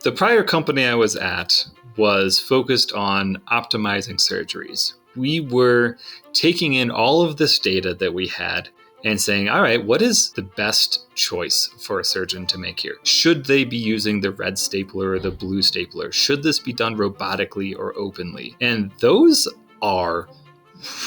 The prior company I was at was focused on optimizing surgeries. We were taking in all of this data that we had and saying, all right, what is the best choice for a surgeon to make here? Should they be using the red stapler or the blue stapler? Should this be done robotically or openly? And those are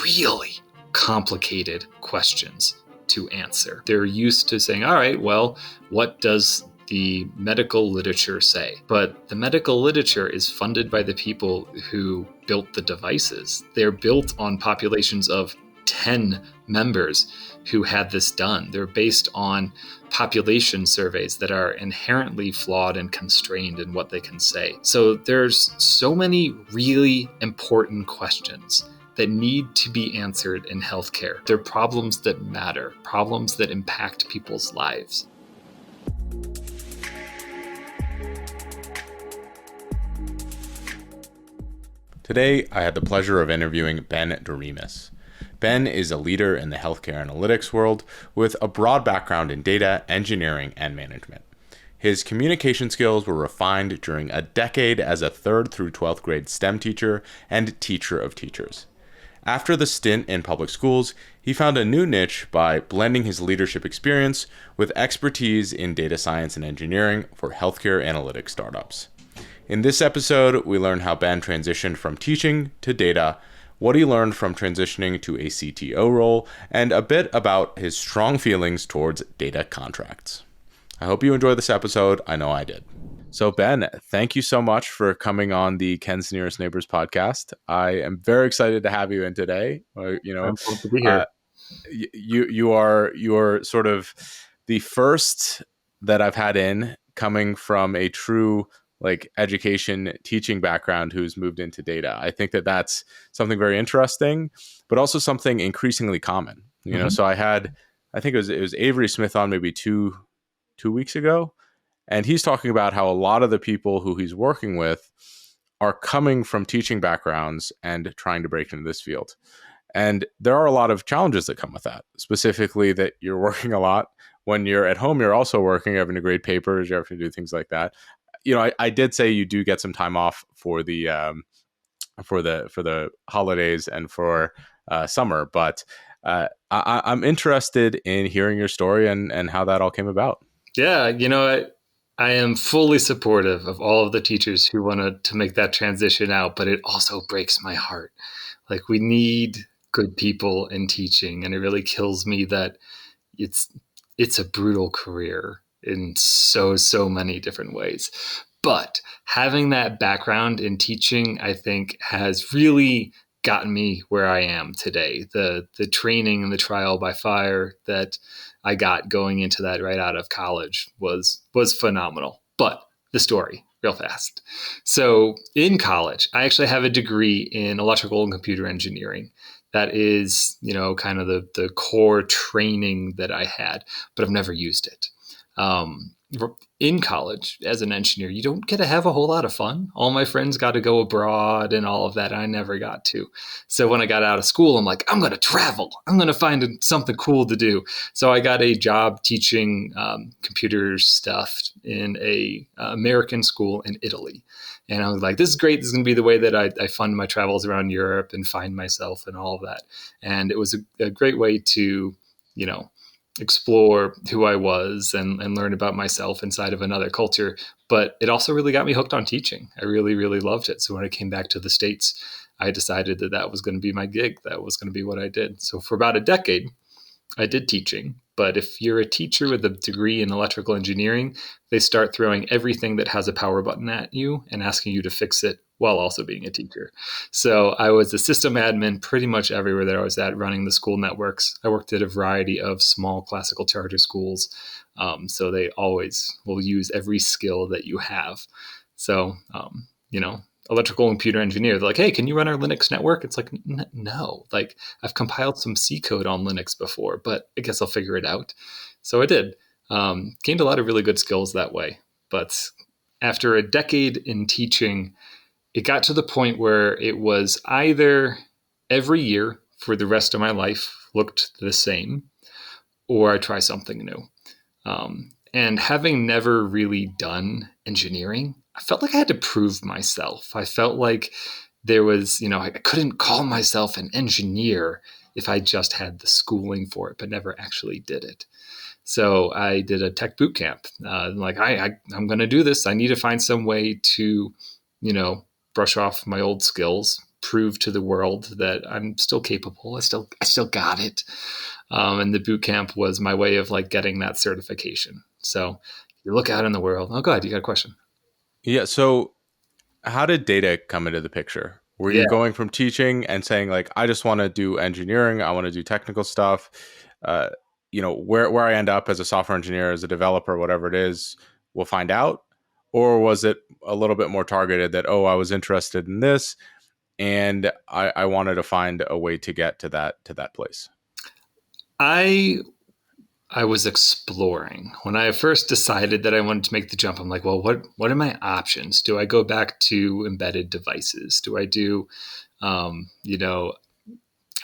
really complicated questions to answer. They're used to saying, all right, well, what does the medical literature say? But the medical literature is funded by the people who built the devices. They're built on populations of 10 members who had this done. They're based on population surveys that are inherently flawed and constrained in what they can say. So there's so many really important questions that need to be answered in healthcare. They're problems that matter, problems that impact people's lives. Today, I had the pleasure of interviewing Ben Doremus. Ben is a leader in the healthcare analytics world with a broad background in data, engineering, and management. His communication skills were refined during a decade as a 3rd through 12th grade STEM teacher and teacher of teachers. After the stint in public schools, he found a new niche by blending his leadership experience with expertise in data science and engineering for healthcare analytics startups. In this episode, we learn how Ben transitioned from teaching to data, what he learned from transitioning to a CTO role, and a bit about his strong feelings towards data contracts. I hope you enjoyed this episode. I know I did. So Ben, thank you so much for coming on the Ken's Nearest Neighbors podcast. I am very excited to have you in today. I'm pumped to be here. You are sort of the first that I've had in coming from a true education teaching background who's moved into data. I think that that's something very interesting, but also something increasingly common. You know, so I think it was Avery Smith on maybe two weeks ago, and he's talking about how a lot of the people who he's working with are coming from teaching backgrounds and trying to break into this field. And there are a lot of challenges that come with that, specifically that you're working a lot. When you're at home, you're also working, you're having to grade papers, you're having to do things like that. You know, I did say you do get some time off for the holidays and for summer, but I'm interested in hearing your story and how that all came about. Yeah, I am fully supportive of all of the teachers who want to make that transition out, but it also breaks my heart. We need good people in teaching, and it really kills me that it's a brutal career in so many different ways. But having that background in teaching, I think, has really gotten me where I am today. The training and the trial by fire that I got going into that right out of college was phenomenal. But the story, real fast. So in college, I actually have a degree in electrical and computer engineering. That is, kind of the core training that I had, but I've never used it. In college, as an engineer, you don't get to have a whole lot of fun. All my friends got to go abroad and all of that. I never got to. So when I got out of school, I'm like, I'm going to travel. I'm going to find something cool to do. So I got a job teaching computer stuff in a American school in Italy. And I was like, this is great. This is going to be the way that I fund my travels around Europe and find myself and all of that. And it was a great way to, explore who I was and learn about myself inside of another culture. But it also really got me hooked on teaching. I really, really loved it. So when I came back to the States, I decided that was going to be my gig. That was going to be what I did. So for about a decade, I did teaching. But if you're a teacher with a degree in electrical engineering, they start throwing everything that has a power button at you and asking you to fix it while also being a teacher. So I was a system admin pretty much everywhere that I was at, running the school networks. I worked at a variety of small classical charter schools. So they always will use every skill that you have. So, electrical and computer engineer, they're like, hey, can you run our Linux network? It's like, no, I've compiled some C code on Linux before, but I guess I'll figure it out. So I did. Gained a lot of really good skills that way. But after a decade in teaching, it got to the point where it was either every year for the rest of my life looked the same, or I try something new. And having never really done engineering, I felt like I had to prove myself. I felt like there was, I couldn't call myself an engineer if I just had the schooling for it, but never actually did it. So I did a tech boot camp. I'm going to do this. I need to find some way to, brush off my old skills, prove to the world that I'm still capable. I still got it. And the boot camp was my way of like getting that certification. So you look out in the world. Oh, God, you got a question? Yeah. So how did data come into the picture? Were Yeah. you going from teaching and saying like, I just want to do engineering, I want to do technical stuff, uh, where I end up as a software engineer, as a developer, whatever it is, we'll find out? Or was it a little bit more targeted that, oh, I was interested in this and I wanted to find a way to get to that place? I I was exploring. When I first decided that I wanted to make the jump, I'm like, well, what are my options? Do I go back to embedded devices? Do I do, um, you know,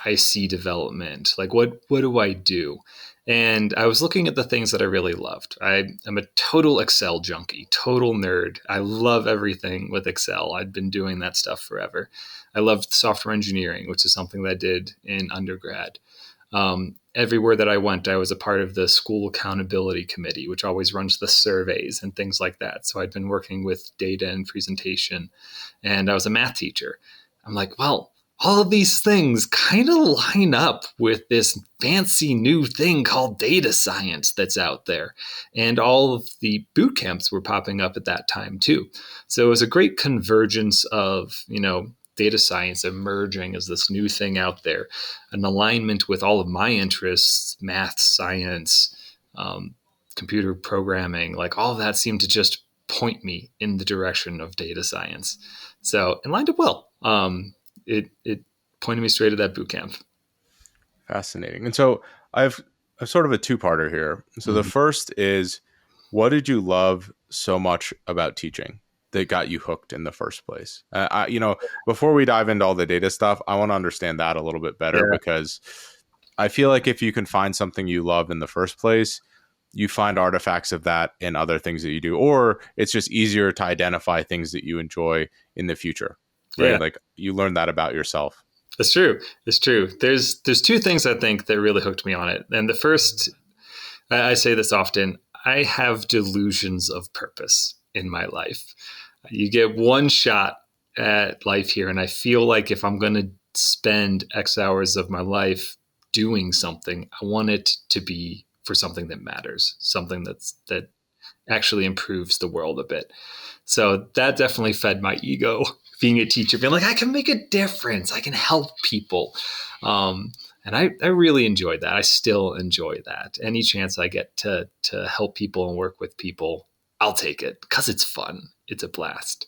IC development? Like, what do I do? And I was looking at the things that I really loved. I am a total Excel junkie, total nerd. I love everything with Excel. I'd been doing that stuff forever. I loved software engineering, which is something that I did in undergrad. Everywhere that I went, I was a part of the school accountability committee, which always runs the surveys and things like that. So I'd been working with data and presentation, and I was a math teacher. I'm like, well, all of these things kind of line up with this fancy new thing called data science that's out there. And all of the boot camps were popping up at that time too. So it was a great convergence of, data science emerging as this new thing out there, an alignment with all of my interests, math, science, um, computer programming, like all of that seemed to just point me in the direction of data science. So it lined up well. It pointed me straight to that boot camp. Fascinating. And so I've sort of a two-parter here. So the Mm-hmm. first is, what did you love so much about teaching that got you hooked in the first place? Before we dive into all the data stuff, I want to understand that a little bit better, Yeah, because I feel like if you can find something you love in the first place, you find artifacts of that in other things that you do, or it's just easier to identify things that you enjoy in the future, yeah, right? Like you learn that about yourself. it's true. It's true. There's two things I think that really hooked me on it, and the first, I say this often, I have delusions of purpose in my life. You get one shot at life here, and I feel like if I'm going to spend X hours of my life doing something, I want it to be for something that matters, something that actually improves the world a bit. So that definitely fed my ego. Being a teacher, being like, I can make a difference, I can help people. And I really enjoyed that. I still enjoy that. Any chance I get to help people and work with people, I'll take it because it's fun. It's a blast.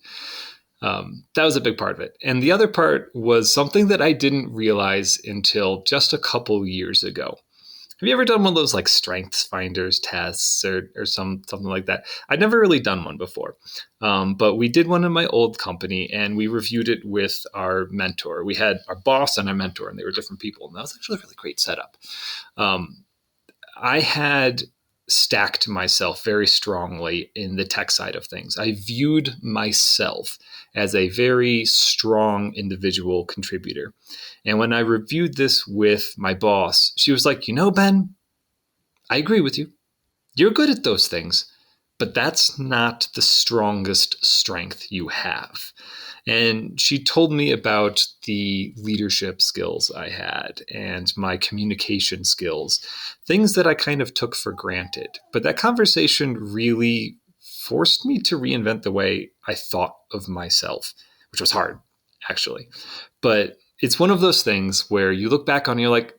That was a big part of it. And the other part was something that I didn't realize until just a couple years ago. Have you ever done one of those like strengths finders tests or something like that? I'd never really done one before, but we did one in my old company and we reviewed it with our mentor. We had our boss and our mentor, and they were different people, and that was actually a really great setup. Um, I had stacked myself very strongly in the tech side of things. I viewed myself as a very strong individual contributor. And when I reviewed this with my boss, she was like, Ben, I agree with you. You're good at those things, but that's not the strongest strength you have. And she told me about the leadership skills I had and my communication skills, things that I kind of took for granted. But that conversation really forced me to reinvent the way I thought of myself, which was hard, actually. But it's one of those things where you look back on and you're like,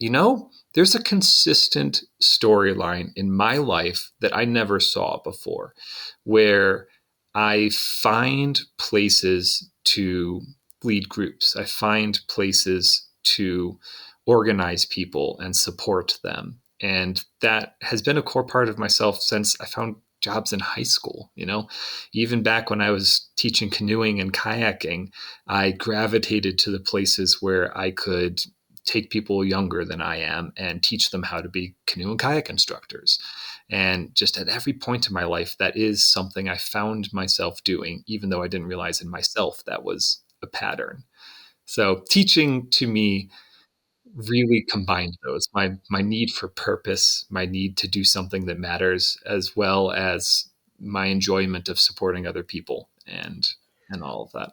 there's a consistent storyline in my life that I never saw before, where I find places to lead groups. I find places to organize people and support them. And that has been a core part of myself since I found jobs in high school. Even back when I was teaching canoeing and kayaking, I gravitated to the places where I could take people younger than I am and teach them how to be canoe and kayak instructors. And just at every point in my life, that is something I found myself doing, even though I didn't realize in myself that was a pattern. So teaching to me really combined those, my need for purpose, my need to do something that matters, as well as my enjoyment of supporting other people and all of that.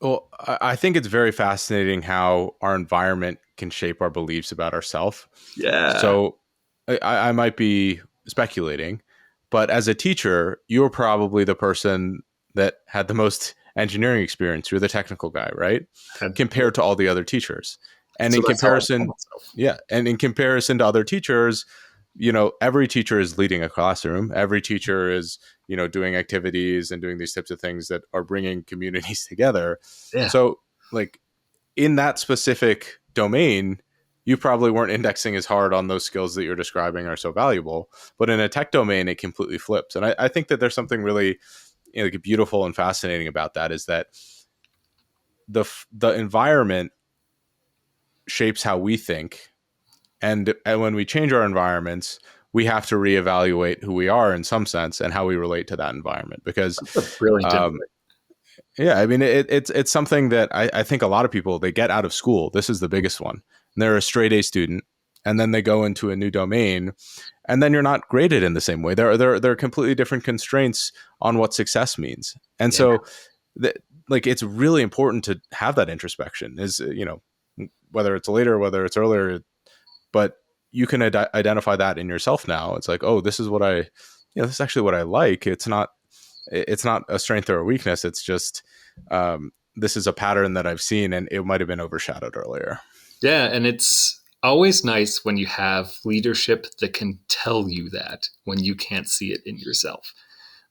Well, I think it's very fascinating how our environment can shape our beliefs about ourselves. Yeah. So I might be speculating, but as a teacher, you're probably the person that had the most engineering experience. You're the technical guy, right? Had, Compared to all the other teachers. And so in that's how I tell comparison, myself. yeah, and in comparison to other teachers, every teacher is leading a classroom. Every teacher is, doing activities and doing these types of things that are bringing communities together. Yeah. So, like, in that specific domain, you probably weren't indexing as hard on those skills that you're describing are so valuable. But in a tech domain, it completely flips. And I think that there's something really, like, beautiful and fascinating about that, is that the environment shapes how we think. And when we change our environments, we have to reevaluate who we are in some sense and how we relate to that environment. Because That's a brilliant um, insight. yeah, I mean, it's something that I think a lot of people, they get out of school. This is the biggest one. And they're a straight A student, and then they go into a new domain, and then you're not graded in the same way. There are completely different constraints on what success means, and Yeah. so like, it's really important to have that introspection. Is whether it's later, whether it's earlier, but you can identify that in yourself now. It's like, oh, this is what this is actually what I like. It's not a strength or a weakness. It's just this is a pattern that I've seen, and it might have been overshadowed earlier. Yeah. And it's always nice when you have leadership that can tell you that when you can't see it in yourself.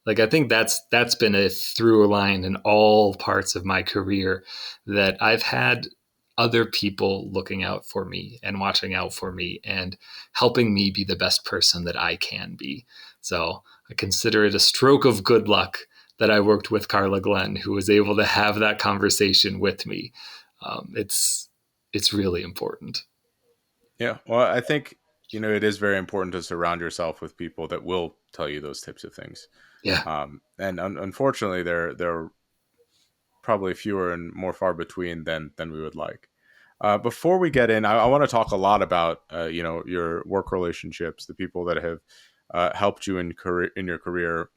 Like, I think that's been a through line in all parts of my career, that I've had other people looking out for me and watching out for me and helping me be the best person that I can be. So I consider it a stroke of good luck that I worked with Carla Glenn, who was able to have that conversation with me. It's really important. Yeah. Well, I think it is very important to surround yourself with people that will tell you those types of things. Yeah. And unfortunately, they're probably fewer and more far between than we would like. Before we get in, I want to talk a lot about your work relationships, the people that have helped you in your career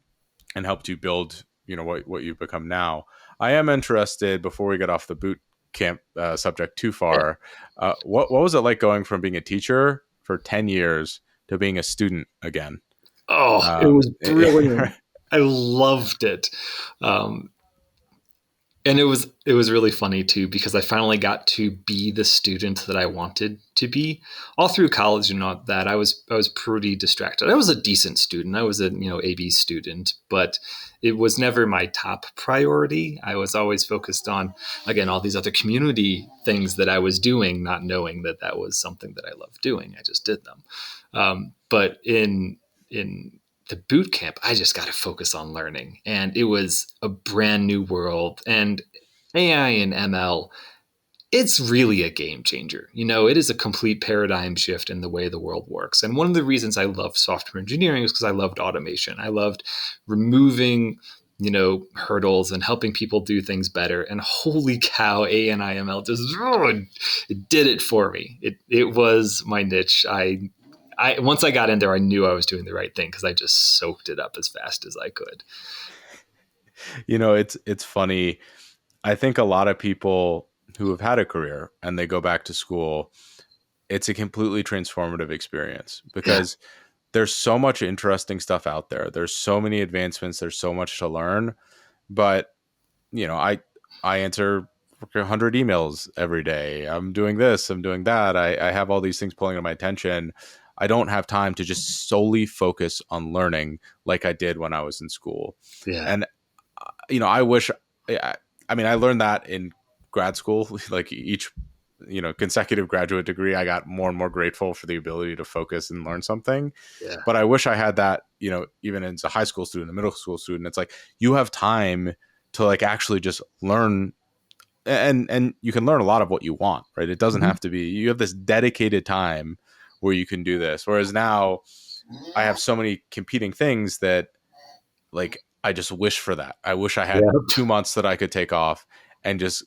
and helped you build what you've become now. I am interested, before we get off the boot camp subject too far. What was it like going from being a teacher for 10 years to being a student again? Oh, it Um, was brilliant. I loved it. Um, and it was really funny too, because I finally got to be the student that I wanted to be. All through college and all that, I was pretty distracted. I was a decent student. I was a AB student, but it was never my top priority. I was always focused on, again, all these other community things that I was doing, not knowing that that was something that I loved doing. I just did them. But in the boot camp, I just got to focus on learning. And it was a brand new world. And AI and ML, it's really a game changer. It is a complete paradigm shift in the way the world works. And one of the reasons I loved software engineering is because I loved automation. I loved removing, hurdles and helping people do things better. And holy cow, AI/ML just it did it for me. It was my niche. I once I got in there, I knew I was doing the right thing because I just soaked it up as fast as I could. it's funny. I think a lot of people who have had a career and they go back to school, it's a completely transformative experience Yeah. because there's so much interesting stuff out there. There's so many advancements. There's so much to learn. But I answer 100 emails every day. I'm doing this. I'm doing that. I have all these things pulling on my attention. I don't have time to just solely focus on learning like I did when I was in school. Yeah. And I wish. I mean, I learned that in grad school. Like, each consecutive graduate degree, I got more and more grateful for the ability to focus and learn something. Yeah. But I wish I had that, even as a high school student, a middle school student. It's like, you have time to, like, actually just learn, and you can learn a lot of what you want, right? It doesn't Mhm. have to be, you have this dedicated time where you can do this. Whereas now, I have so many competing things that like I just wish for that. I wish I had Yeah. 2 months that I could take off and just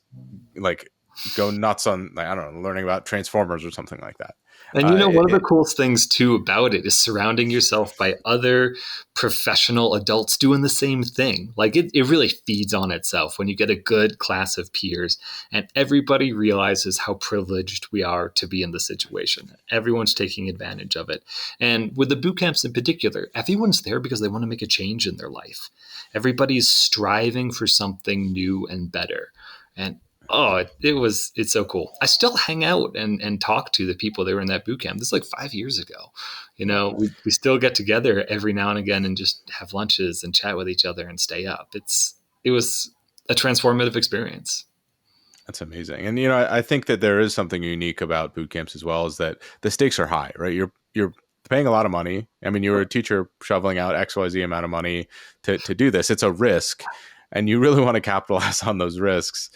like go nuts on, like, I don't know, learning about Transformers or something like that. And Uh, one of the it, coolest things too about it is surrounding yourself by other professional adults doing the same thing. Like it really feeds on itself when you get a good class of peers and everybody realizes how privileged we are to be in the situation. Everyone's taking advantage of it. And with the boot camps in particular, everyone's there because they want to make a change in their life. Everybody's striving for something new and better. And it's so cool. I still hang out and talk to the people that were in that boot camp. This is like 5 years ago. We still get together every now and again and just have lunches and chat with each other and stay up. It was a transformative experience. That's amazing. And I think that there is something unique about boot camps as well, is that the stakes are high, right? You're paying a lot of money. I mean, you're a teacher shoveling out XYZ amount of money to do this. It's a risk. And you really want to capitalize on those risks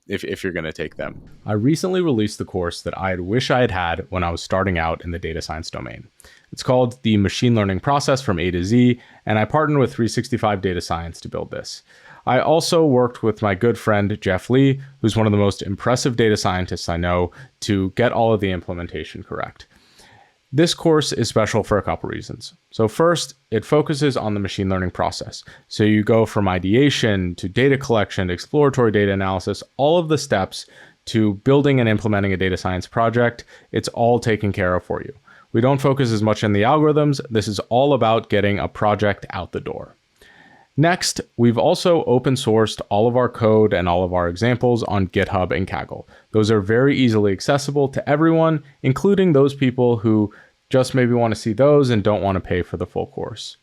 if you're going to take them. I recently released the course that I wish I had had when I was starting out in the data science domain. It's called The Machine Learning Process from A to Z, and I partnered with 365 Data Science to build this. I also worked with my good friend Jeff Lee, who's one of the most impressive data scientists I know, to get all of the implementation correct. This course is special for a couple reasons. So first, it focuses on the machine learning process. So you go from ideation to data collection to exploratory data analysis, all of the steps to building and implementing a data science project. It's all taken care of for you. We don't focus as much on the algorithms. This is all about getting a project out the door. Next, we've also open sourced all of our code and all of our examples on GitHub and Kaggle. Those are very easily accessible to everyone, including those people who just maybe want to see those and don't want to pay for the full course.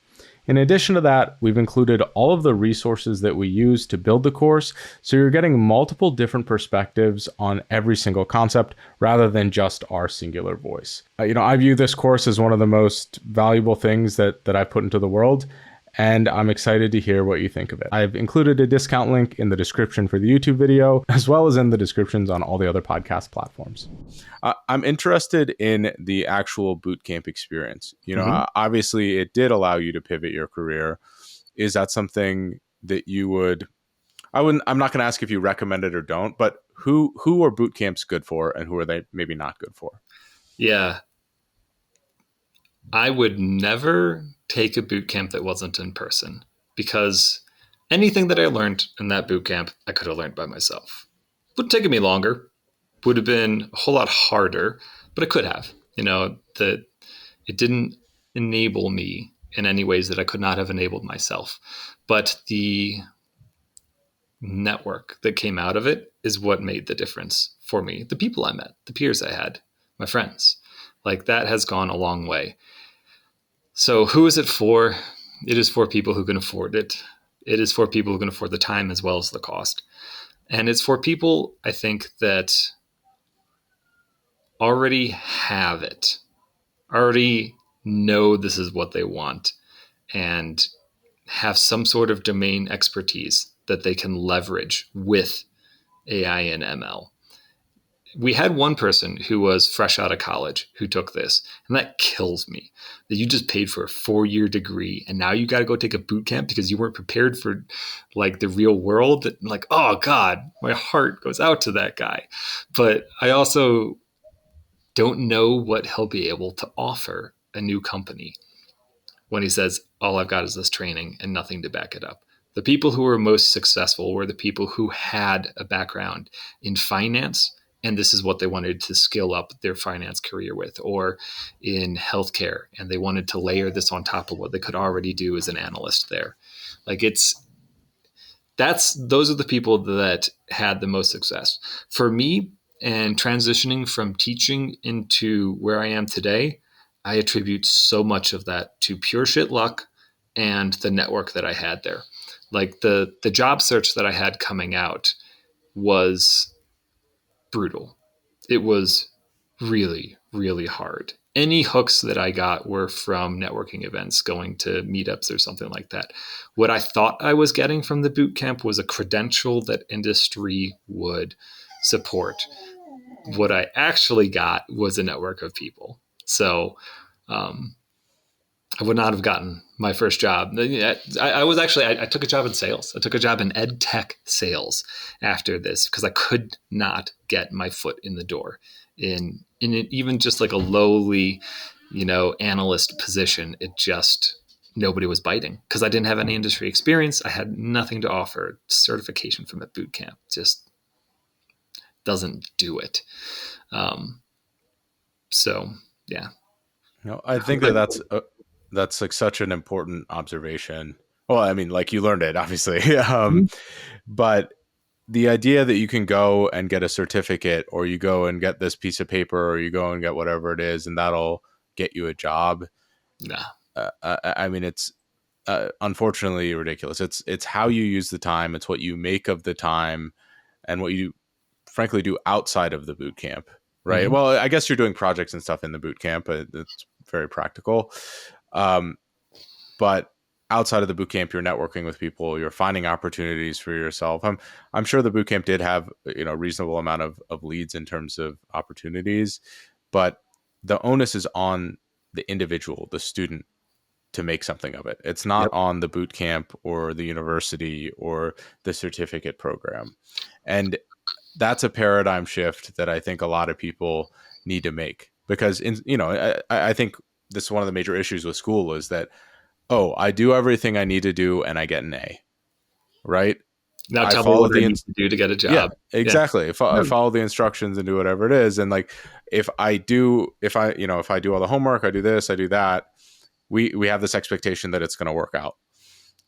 In addition to that, we've included all of the resources that we use to build the course, so you're getting multiple different perspectives on every single concept rather than just our singular voice. I view this course as one of the most valuable things that I've put into the world, and I'm excited to hear what you think of it. I've included a discount link in the description for the YouTube video, as well as in the descriptions on all the other podcast platforms. I'm interested in the actual bootcamp experience. Obviously it did allow you to pivot your career. Is that something that you would, I'm not going to ask if you recommend it or don't, but who are boot camps good for and who are they maybe not good for? Yeah. I would never take a boot camp that wasn't in person because anything that I learned in that boot camp, I could have learned by myself. Would have taken me longer, would have been a whole lot harder, but it could have. That it didn't enable me in any ways that I could not have enabled myself. But the network that came out of it is what made the difference for me. The people I met, the peers I had, my friends, like that has gone a long way. So who is it for? It is for people who can afford it. It is for people who can afford the time as well as the cost. And it's for people, I think, that already have it, already know this is what they want, and have some sort of domain expertise that they can leverage with AI and ML. We had one person who was fresh out of college who took this, and that kills me that you just paid for a 4-year degree and now you got to go take a boot camp because you weren't prepared for like the real world. Like, oh God, my heart goes out to that guy. But I also don't know what he'll be able to offer a new company when he says, all I've got is this training and nothing to back it up. The people who were most successful were the people who had a background in finance, and this is what they wanted to skill up their finance career with, or in healthcare, and they wanted to layer this on top of what they could already do as an analyst there. Like those are the people that had the most success. For me, and transitioning from teaching into where I am today, I attribute so much of that to pure shit luck and the network that I had there. Like the job search that I had coming out was brutal. It was really, really hard. Any hooks that I got were from networking events, going to meetups or something like that. What I thought I was getting from the boot camp was a credential that industry would support. What I actually got was a network of people. So I would not have gotten my first job. I took a job in sales. I took a job in ed tech sales after this because I could not get my foot in the door in even just like a lowly, analyst position. It just, nobody was biting because I didn't have any industry experience. I had nothing to offer. Certification from a boot camp just doesn't do it. Um, so yeah, No, I think that that's like such an important observation. Well, I mean, like you learned it, obviously, but the idea that you can go and get a certificate, or you go and get this piece of paper, or you go and get whatever it is, and that'll get you a job. nah. I mean, it's unfortunately ridiculous. It's how you use the time. It's what you make of the time, and what you frankly do outside of the boot camp. Right. Mm-hmm. Well, I guess you're doing projects and stuff in the boot camp, but it's very practical. Um, but outside of the boot camp, you're networking with people, you're finding opportunities for yourself. I'm sure the boot camp did have, a reasonable amount of leads in terms of opportunities, but the onus is on the individual, the student, to make something of it. It's not Yep. on the boot camp or the university or the certificate program. And that's a paradigm shift that I think a lot of people need to make, because I think this is one of the major issues with school is that, oh, I do everything I need to do and I get an A, right? Now I tell me follow what I the need to do to get a yeah, job. Yeah. exactly. If I follow the instructions and do whatever it is, and like if I do all the homework, I do this, I do that, we have this expectation that it's going to work out.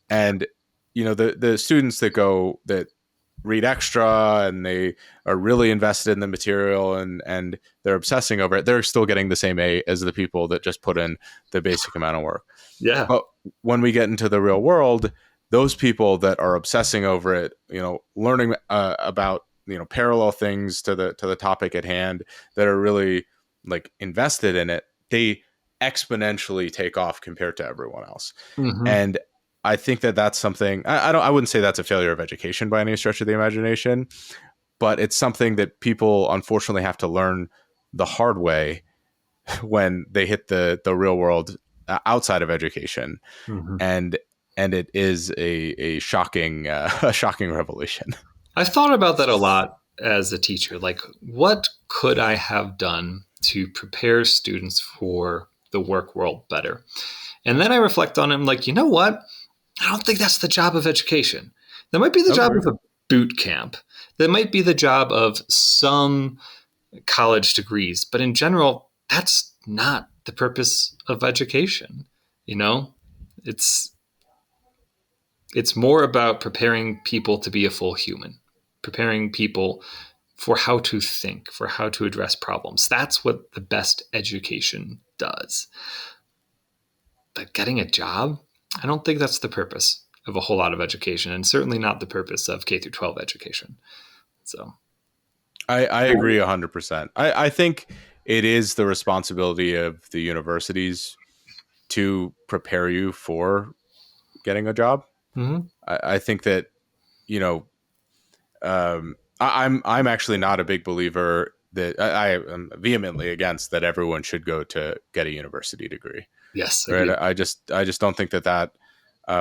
And the students that read extra and they are really invested in the material and they're obsessing over it, they're still getting the same A as the people that just put in the basic amount of work. Yeah. But when we get into the real world, those people that are obsessing over it, learning about parallel things to the topic at hand, that are really like invested in it, they exponentially take off compared to everyone else. Mm-hmm. And I think that that's something I wouldn't say that's a failure of education by any stretch of the imagination, but it's something that people unfortunately have to learn the hard way when they hit the real world outside of education. Mm-hmm. And it is a shocking a shocking revelation. I've thought about that a lot as a teacher. Like, what could I have done to prepare students for the work world better? And then I reflect on it. I'm like, you know what? I don't think that's the job of education. That might be the job Okay. of a boot camp. That might be the job of some college degrees. But in general, that's not the purpose of education. You know, it's it's more about preparing people to be a full human, preparing people for how to think, for how to address problems. That's what the best education does. But getting a job, I don't think that's the purpose of a whole lot of education, and certainly not the purpose of K through 12 education. So, I agree 100%. I think it is the responsibility of the universities to prepare you for getting a job. mm-hmm. I think that, you know, I'm actually not a big believer that I am vehemently against that everyone should go to get a university degree. Yes, Right. agreed. I just don't think that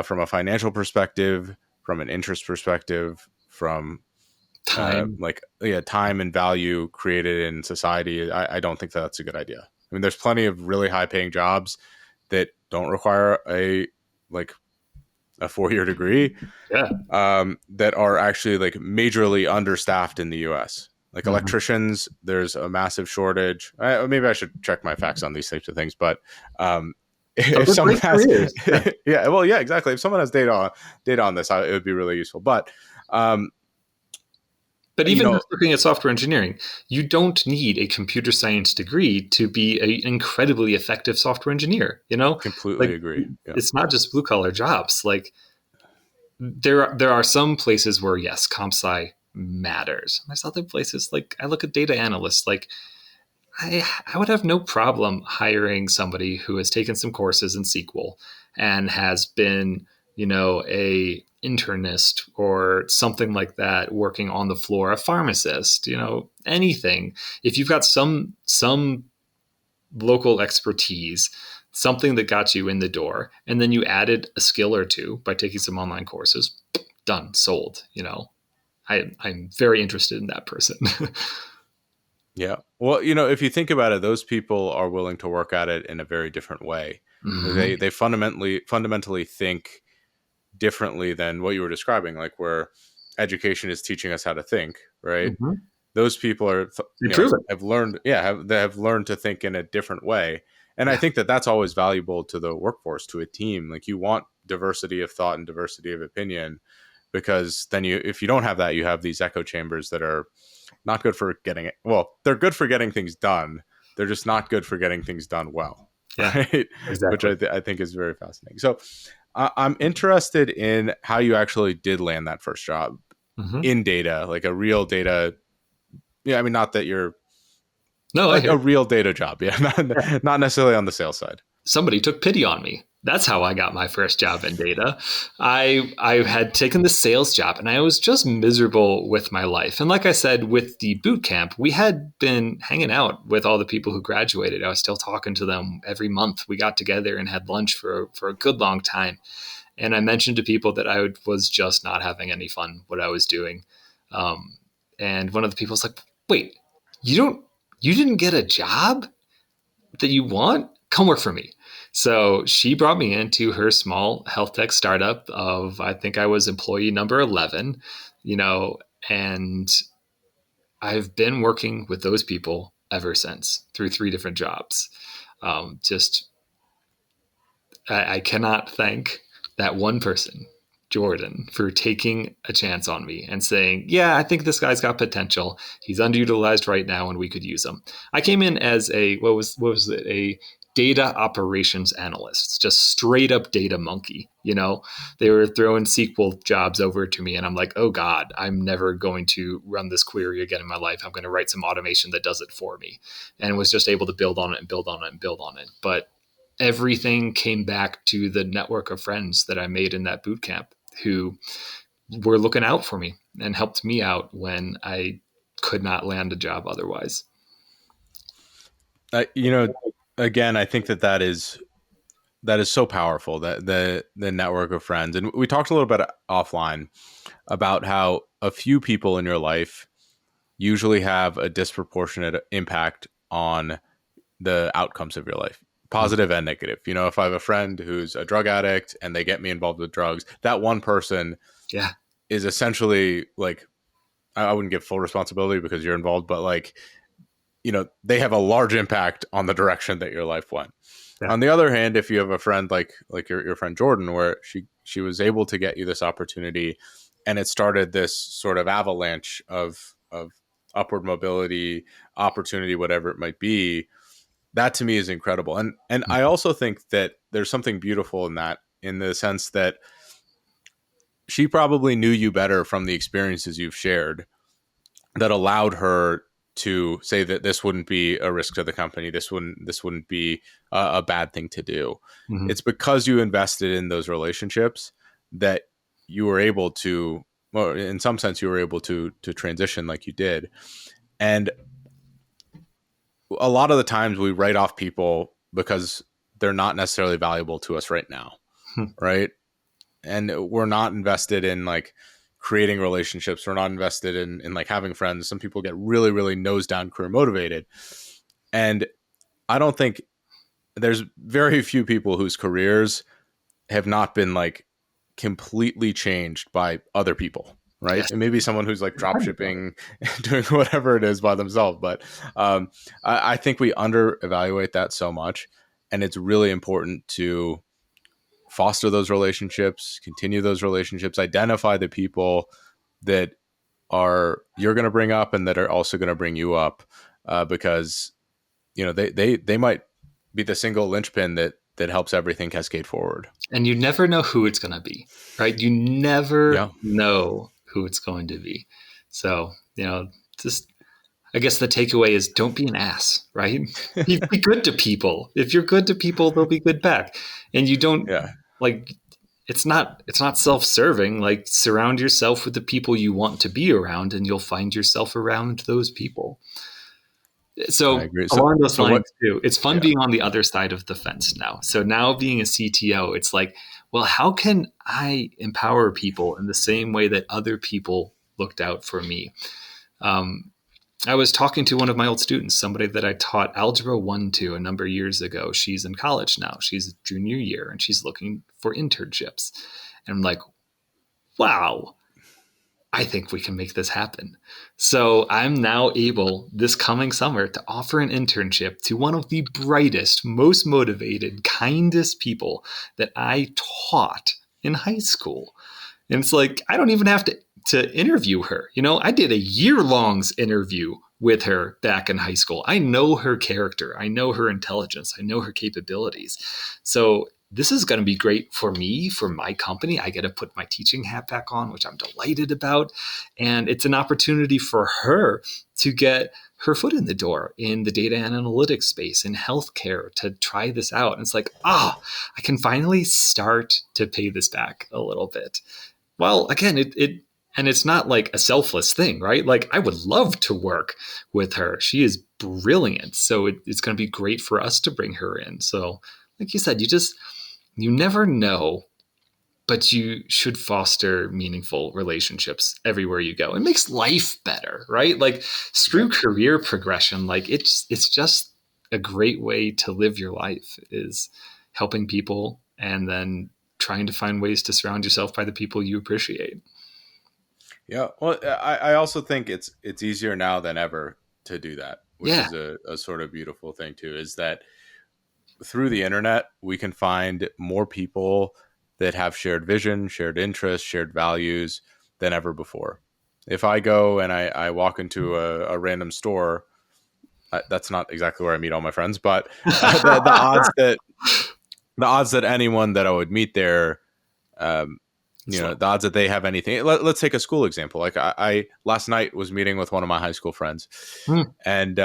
from a financial perspective, from an interest perspective, from Time. time and value created in society, I don't think that's a good idea. I mean, there's plenty of really high paying jobs that don't require a 4-year degree, Yeah. that are actually like majorly understaffed in the US. Like Mm-hmm. electricians, there's a massive shortage. Maybe I should check my facts on these types of things, but if Those are someone great has, careers. Yeah. yeah, well, yeah, exactly. If someone has data on this, it would be really useful. But um, But you even know, just looking at software engineering, you don't need a computer science degree to be an incredibly effective software engineer. completely Like, agree. Yeah, it's not just blue collar jobs. Like, there are some places where yes, comp sci matters. There's other places, like I look at data analysts. Like, I would have no problem hiring somebody who has taken some courses in SQL and has been, a internist or something like that, working on the floor, a pharmacist, anything. If you've got some local expertise, something that got you in the door, and then you added a skill or two by taking some online courses. Done, sold. I'm very interested in that person. Yeah. Well, if you think about it, those people are willing to work at it in a very different way. Mm-hmm. They fundamentally think differently than what you were describing, like where education is teaching us how to think, right? Mm-hmm. Those people are, They prove it. have learned, they have learned to think in a different way. And I Yeah. think that that's always valuable to the workforce, to a team. Like, you want diversity of thought and diversity of opinion, because then if you don't have that, you have these echo chambers that are not good for getting it. Well, they're good for getting things done. They're just not good for getting things done well, Yeah. right? Which Exactly. I think is very fascinating. So I'm interested in how you actually did land that first job Mm-hmm. in data, like a real data. Yeah, I mean, not that you're No, I like hear a you. real data job. Yeah, Yeah. not necessarily on the sales side. Somebody took pity on me. That's how I got my first job in data. I had taken the sales job and I was just miserable with my life. And like I said, with the boot camp, we had been hanging out with all the people who graduated. I was still talking to them every month. We got together and had lunch for a good long time. And I mentioned to people that was just not having any fun what I was doing. Um, and one of the people was like, "Wait, you don't, you didn't get a job that you want? Come work for me." So she brought me into her small health tech startup of, I think I was employee number 11, you know, and I've been working with those people ever since through 3 different jobs. Just I cannot thank that one person, Jordan, for taking a chance on me and saying, "Yeah, I think this guy's got potential. He's underutilized right now, and we could use him." I came in as a what was it, a data operations analyst, just straight up data monkey. They were throwing SQL jobs over to me, and I'm like, "Oh God, I'm never going to run this query again in my life. I'm going to write some automation that does it for me," and was just able to build on it and build on it and build on it. But everything came back to the network of friends that I made in that boot camp who were looking out for me and helped me out when I could not land a job otherwise. Uh, you know, Again, I think that is so powerful, that the network of friends. And we talked a little bit offline about how a few people in your life usually have a disproportionate impact on the outcomes of your life, positive and negative. If I have a friend who's a drug addict and they get me involved with drugs, that one person Yeah. is essentially like, I wouldn't give full responsibility because you're involved, but like, they have a large impact on the direction that your life went. Yeah. On the other hand, if you have a friend like your friend Jordan, where she was able to get you this opportunity, and it started this sort of avalanche of upward mobility, opportunity, whatever it might be, that to me is incredible. And I also think that there's something beautiful in that, in the sense that she probably knew you better from the experiences you've shared, that allowed her to say that this wouldn't be a risk to the company. This wouldn't be a bad thing to do. Mm-hmm. It's because you invested in those relationships that you were able to, well, in some sense, you were able to transition like you did. And a lot of the times we write off people because they're not necessarily valuable to us right now, right? And we're not invested in like creating relationships. We're not invested in like having friends. Some people get really, really nose down career motivated. And I don't think, there's very few people whose careers have not been like completely changed by other people. Right. Yes. And maybe someone who's like drop shipping, doing whatever it is by themselves. But I think we under evaluate that so much. And it's really important to foster those relationships, continue those relationships, identify the people that are you're going to bring up and that are also going to bring you up, because they might be the single linchpin that helps everything cascade forward. And you never know who it's going to be, right? You never Yeah. know who it's going to be. So, just, I guess the takeaway is don't be an ass, right? Be good to people. If you're good to people, they'll be good back. And you don't, Yeah. like, it's not self-serving. Like, surround yourself with the people you want to be around and you'll find yourself around those people. I So agree. along those So what? lines too, it's fun Yeah. being on the other side of the fence now. So now being a CTO, it's like, well, how can I empower people in the same way that other people looked out for me? Um, I was talking to one of my old students, somebody that I taught Algebra 1 to a number of years ago. She's in college now. She's junior year and she's looking for internships. And I'm like, wow, I think we can make this happen. So I'm now able this coming summer to offer an internship to one of the brightest, most motivated, kindest people that I taught in high school. And it's like, I don't even have to interview her. You know, I did a year-long interview with her back in high school. I know her character. I know her intelligence. I know her capabilities. So this is going to be great for me, for my company. I get to put my teaching hat back on, which I'm delighted about. And it's an opportunity for her to get her foot in the door in the data and analytics space, in healthcare, to try this out. And it's like, I can finally start to pay this back a little bit. Well, again, it and it's not like a selfless thing, right? Like I would love to work with her. She is brilliant. So it's going to be great for us to bring her in. So like you said, you never know, but you should foster meaningful relationships everywhere you go. It makes life better, right? Like screw Yep. career progression. Like it's just a great way to live your life is helping people and then trying to find ways to surround yourself by the people you appreciate. Yeah. Well, I also think it's easier now than ever to do that, which Yeah. is a sort of beautiful thing too, is that through the internet, we can find more people that have shared vision, shared interests, shared values than ever before. If I go and I walk into a random store, that's not exactly where I meet all my friends, but the odds that anyone that I would meet there, um, So, the odds that they have anything. Let's take a school example. Like I last night was meeting with one of my high school friends, hmm, and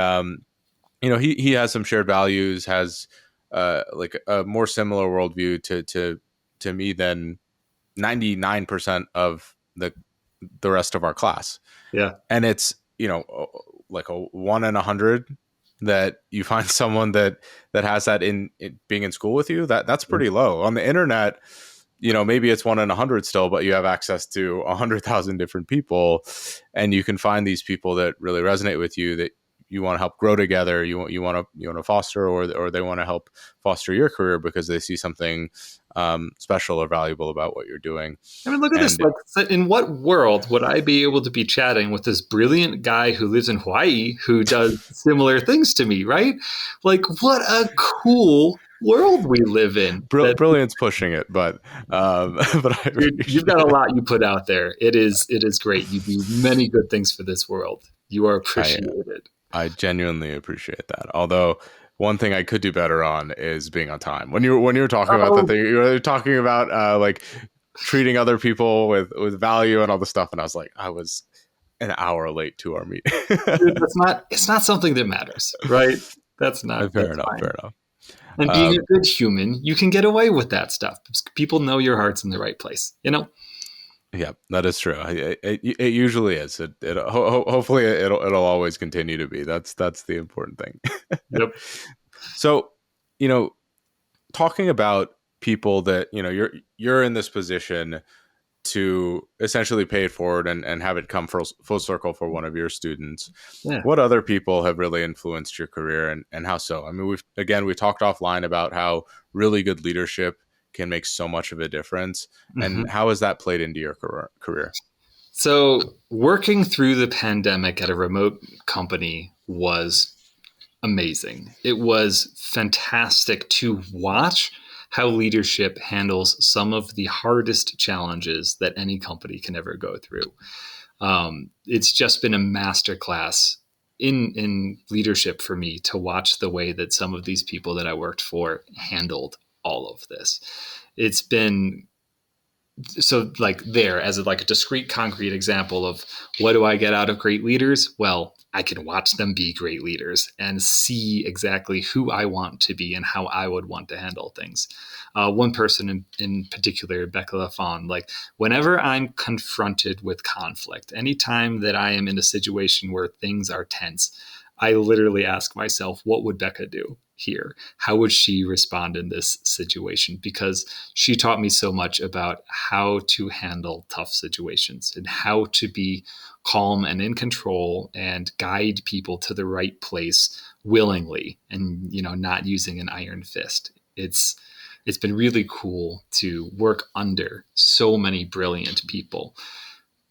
he has some shared values, has like a more similar worldview to me than 99% of the rest of our class. yeah. And it's like a 1 in 100 that you find someone that has that in being in school with you. That's pretty low on the internet. Maybe it's 1 in 100 still, but you have access to 100,000 different people, and you can find these people that really resonate with you, that you want to help grow together. You want to foster, or they want to help foster your career because they see something special or valuable about what you're doing. I mean, look at this. And Like, so in what world would I be able to be chatting with this brilliant guy who lives in Hawaii who does similar things to me, right? Like, what a cool world we live in. That brilliance pushing it, but but I you've got appreciate a it. lot you put out there. It is great. You do many good things for this world. You are I appreciated. I genuinely appreciate that. Although one thing I could do better on is being on time. When you were talking about the Oh, thing, you were talking about like treating other people with value and all the stuff, and I was like, I was an hour late to our meeting. dude, it's not something that matters, right? Fair That's enough. fine. Fair enough. And being a Um, good human, you can get away with that stuff. People know your heart's in the right place, you know? yeah, that is true. It usually is. Hopefully it'll always continue to be. That's the important thing. Yep. So, you know, talking about people that you're in this position to essentially pay it forward and have it come full circle for one of your students. Yeah. What other people have really influenced your career, and how so? I mean, we talked offline about how really good leadership can make so much of a difference, and Mhm. how has that played into your career? So, working through the pandemic at a remote company was amazing. It was fantastic to watch how leadership handles some of the hardest challenges that any company can ever go through. It's just been a masterclass in leadership for me to watch the way that some of these people that I worked for handled all of this. It's been so like there as like a discrete concrete example of what do I get out of great leaders. Well, I can watch them be great leaders and see exactly who I want to be and how I would want to handle things. One person in particular, Becca Lafon, like whenever I'm confronted with conflict, anytime that I am in a situation where things are tense, I literally ask myself, what would Becca do here? How would she respond in this situation? Because she taught me so much about how to handle tough situations and how to be calm and in control and guide people to the right place willingly, and not using an iron fist. It's been really cool to work under so many brilliant people.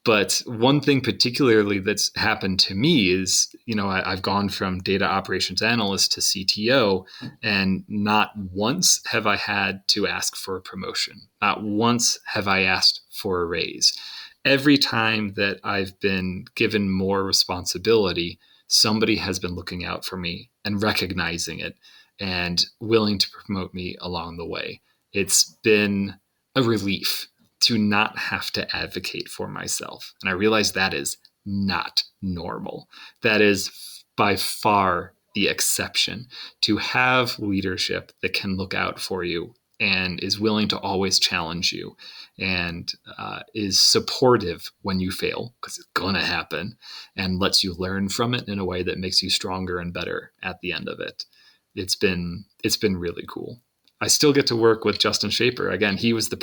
But one thing particularly that's happened to me is, I've gone from data operations analyst to CTO, and not once have I had to ask for a promotion. Not once have I asked for a raise. Every time that I've been given more responsibility, somebody has been looking out for me and recognizing it and willing to promote me along the way. It's been a relief to not have to advocate for myself. And I realize that is not normal. That is by far the exception. To have leadership that can look out for you and is willing to always challenge you and is supportive when you fail, because it's going to happen, and lets you learn from it in a way that makes you stronger and better at the end of it. It's been really cool. I still get to work with Justin Shaper. Again, he was the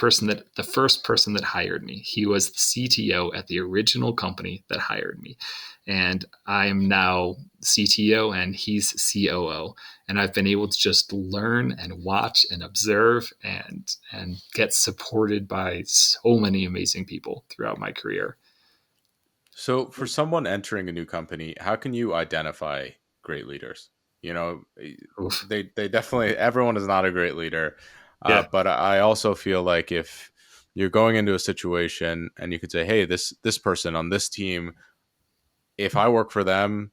first person that hired me. He was the CTO at the original company that hired me. And I'm now CTO and he's COO. And I've been able to just learn and watch and observe and get supported by so many amazing people throughout my career. So, for someone entering a new company, how can you identify great leaders? You know, Oof. they definitely, everyone is not a great leader. Yeah. But I also feel like if you're going into a situation and you could say, hey, this person on this team, if I work for them,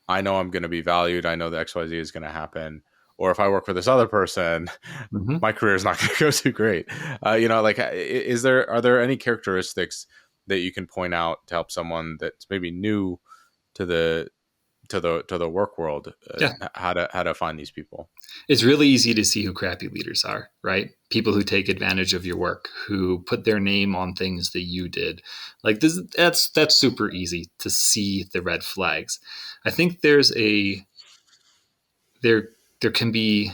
I know I'm going to be valued. I know the XYZ is going to happen. Or if I work for this other person, Mm-hmm. my career is not going to go too great. Like, are there any characteristics that you can point out to help someone that's maybe new to the work world, Yeah. how to find these people? It's really easy to see who crappy leaders are, right? People who take advantage of your work, who put their name on things that you did. Like this, that's super easy to see the red flags. I think there there can be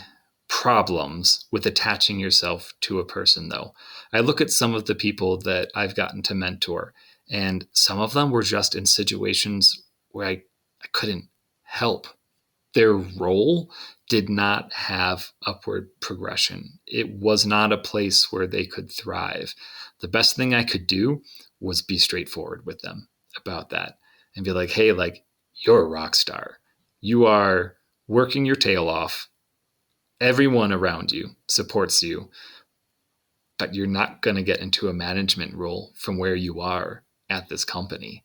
problems with attaching yourself to a person though. I look at some of the people that I've gotten to mentor, and some of them were just in situations where I couldn't help. Their role did not have upward progression. It was not a place where they could thrive. The best thing I could do was be straightforward with them about that and be like, hey, like, you're a rock star. You are working your tail off. Everyone around you supports you, but you're not going to get into a management role from where you are at this company.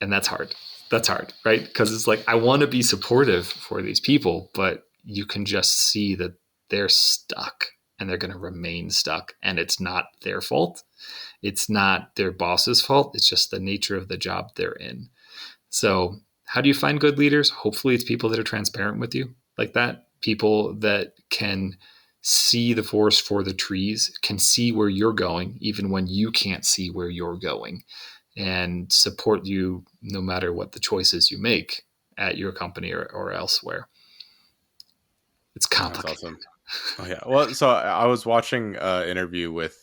And that's hard. That's hard, right? Because it's like I want to be supportive for these people, but you can just see that they're stuck and they're going to remain stuck, and it's not their fault. It's not their boss's fault. It's just the nature of the job they're in. So how do you find good leaders? Hopefully it's people that are transparent with you like that, people that can see the forest for the trees, can see where you're going even when you can't see where you're going, and support you no matter what the choices you make at your company or elsewhere. It's That's complicated. awesome. Oh yeah. Well, so I was watching an interview with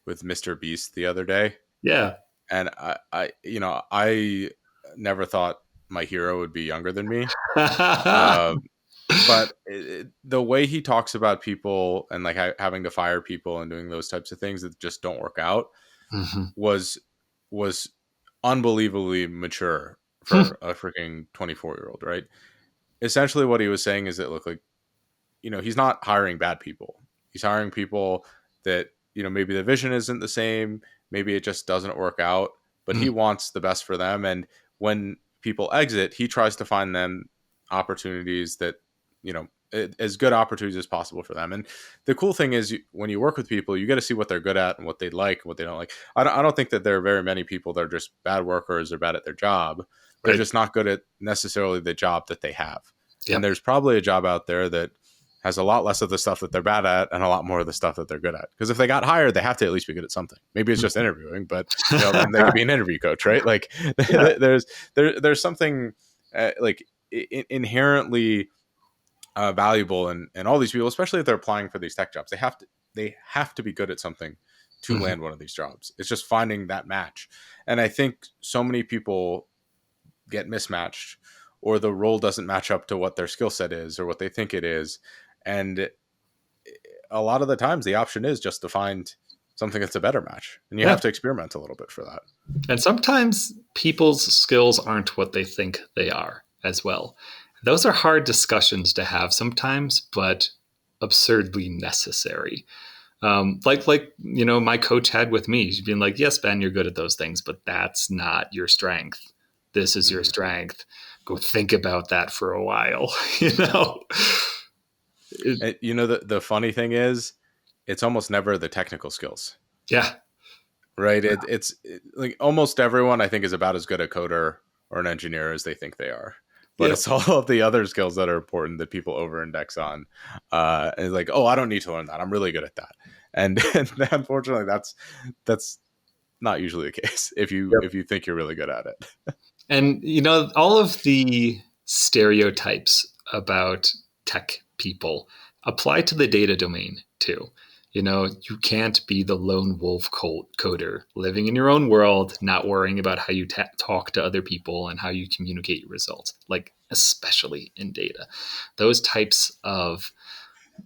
Mr. Beast the other day, Yeah. and I never thought my hero would be younger than me. Uh, but the way he talks about people and like having to fire people and doing those types of things that just don't work out Mhm. was was unbelievably mature for a freaking 24-year-old, right? Essentially what he was saying is that, look, like, he's not hiring bad people. He's hiring people that, maybe the vision isn't the same, maybe it just doesn't work out, but he wants the best for them. And when people exit, he tries to find them opportunities that, as good opportunities as possible for them. And the cool thing is, when you work with people, you get to see what they're good at and what they like and what they don't like. I don't think that there are very many people that are just bad workers or bad at their job. They're Right. just not good at necessarily the job that they have. And Yep. there's probably a job out there that has a lot less of the stuff that they're bad at and a lot more of the stuff that they're good at. Because if they got hired, they have to at least be good at something. Maybe it's just interviewing, but then they could be an interview coach, right? Like Yeah. there's something like inherently valuable, and all these people, especially if they're applying for these tech jobs, they have to be good at something to Mhm. land one of these jobs. It's just finding that match. And I think so many people get mismatched, or the role doesn't match up to what their skill set is or what they think it is. And a lot of the times the option is just to find something that's a better match, and you Yeah. have to experiment a little bit for that. And sometimes people's skills aren't what they think they are as well. Those are hard discussions to have sometimes, but absurdly necessary. My coach had with me. She's been like, "Yes, Ben, you're good at those things, but that's not your strength. This is your Mm-hmm. strength. Go think about that for a while." you know, it, The funny thing is, it's almost never the technical skills, yeah, right? Like almost everyone, I think, is about as good a coder or an engineer as they think they are. But yeah. it's all of the other skills that are important that people over-index on. And it's like, oh, I don't need to learn that. I'm really good at that. And unfortunately, that's not usually the case if you think you're really good at it. And all of the stereotypes about tech people apply to the data domain too. You can't be the lone wolf coder living in your own world, not worrying about how you talk to other people and how you communicate your results, like especially in data. Those types of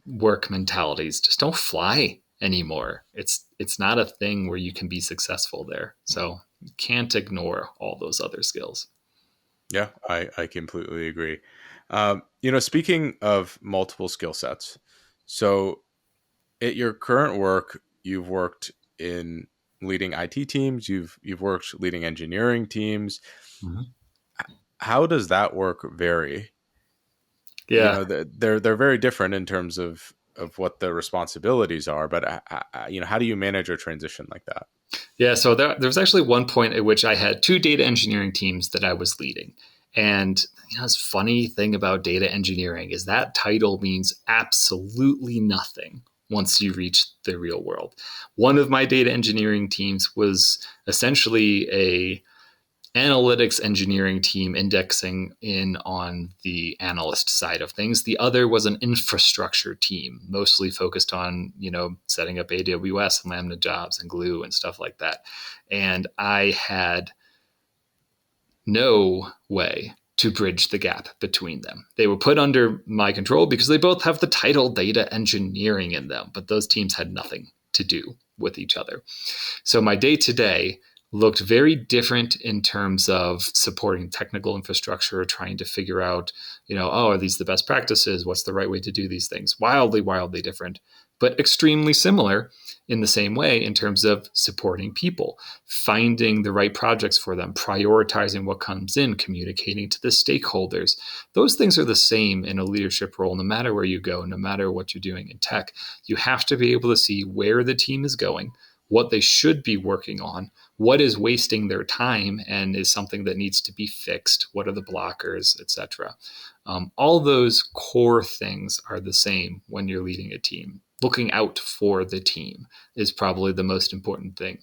work mentalities just don't fly anymore. It's not a thing where you can be successful there. So you can't ignore all those other skills. Yeah, I completely agree. Speaking of multiple skill sets, so at your current work, you've worked in leading IT teams, you've worked leading engineering teams. Mhm. How does that work vary? Yeah. They're very different in terms of what the responsibilities are, but how do you manage a transition like that? Yeah. So there was actually one point at which I had two data engineering teams that I was leading. And this funny thing about data engineering is that title means absolutely nothing once you reach the real world. One of my data engineering teams was essentially a analytics engineering team indexing in on the analyst side of things. The other was an infrastructure team, mostly focused on, setting up AWS and Lambda jobs and Glue and stuff like that. And I had no way to bridge the gap between them. They were put under my control because they both have the title data engineering in them, but those teams had nothing to do with each other. So my day to day looked very different in terms of supporting technical infrastructure, trying to figure out, are these the best practices? What's the right way to do these things? Wildly, wildly different, but extremely similar in the same way in terms of supporting people, finding the right projects for them, prioritizing what comes in, communicating to the stakeholders. Those things are the same in a leadership role, no matter where you go, no matter what you're doing in tech. You have to be able to see where the team is going, what they should be working on, what is wasting their time and is something that needs to be fixed, what are the blockers, etc. All those core things are the same when you're leading a team. Looking out for the team is probably the most important thing.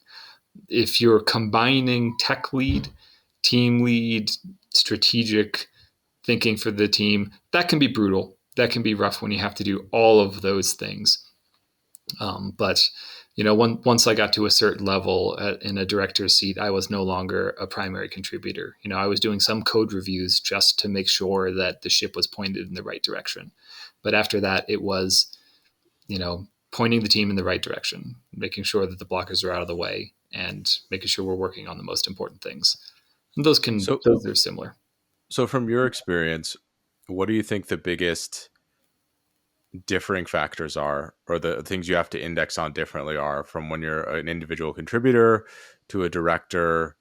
If you're combining tech lead, team lead, strategic thinking for the team, that can be brutal. That can be rough when you have to do all of those things. But once I got to a certain level in a director's seat, I was no longer a primary contributor. I was doing some code reviews just to make sure that the ship was pointed in the right direction. But after that, it was, pointing the team in the right direction, making sure that the blockers are out of the way, and making sure we're working on the most important things. And So those are similar. so from your experience, what do you think the biggest differing factors are, or the things you have to index on differently are, from when you're an individual contributor to a director?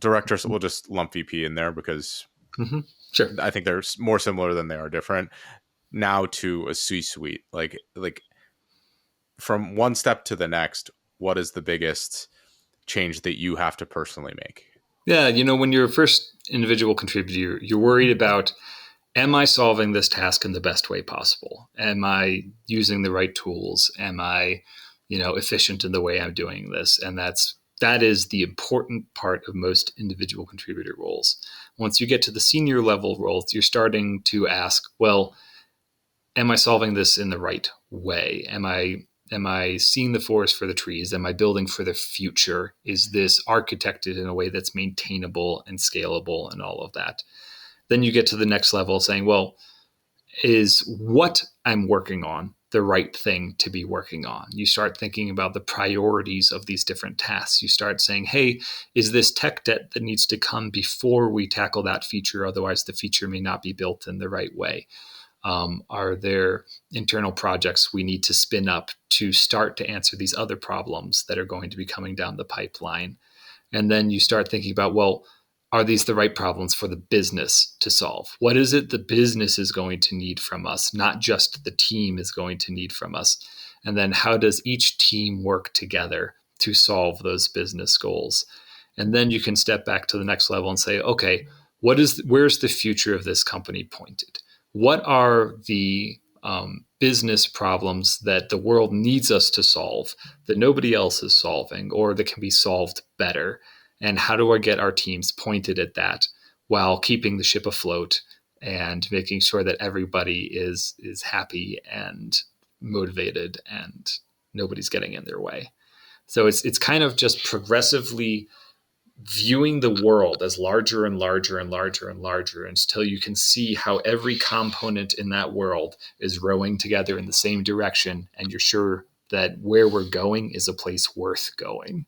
So we'll just lump VP in there because Mm-hmm. Sure. I think they're more similar than they are different, now to a C-suite. Like from one step to the next, what is the biggest change that you have to personally make? Yeah, when you're a first individual contributor, you're worried about, am I solving this task in the best way possible? Am I using the right tools? Am I, efficient in the way I'm doing this? And that's that is the important part of most individual contributor roles. Once you get to the senior level roles, you're starting to ask, well, am I solving this in the right way? Am I seeing the forest for the trees? Am I building for the future? Is this architected in a way that's maintainable and scalable and all of that? Then you get to the next level saying, well, is what I'm working on the right thing to be working on? You start thinking about the priorities of these different tasks. You start saying, hey, is this tech debt that needs to come before we tackle that feature? Otherwise, the feature may not be built in the right way. Are there internal projects we need to spin up to start to answer these other problems that are going to be coming down the pipeline? And then you start thinking about, well, are these the right problems for the business to solve? What is it the business is going to need from us, not just the team is going to need from us? And then how does each team work together to solve those business goals? And then you can step back to the next level and say, okay, where's the future of this company pointed? What are the business problems that the world needs us to solve that nobody else is solving or that can be solved better? And how do I get our teams pointed at that while keeping the ship afloat and making sure that everybody is happy and motivated and nobody's getting in their way? So it's kind of just progressively viewing the world as larger and larger and larger and larger until you can see how every component in that world is rowing together in the same direction, and you're sure that where we're going is a place worth going.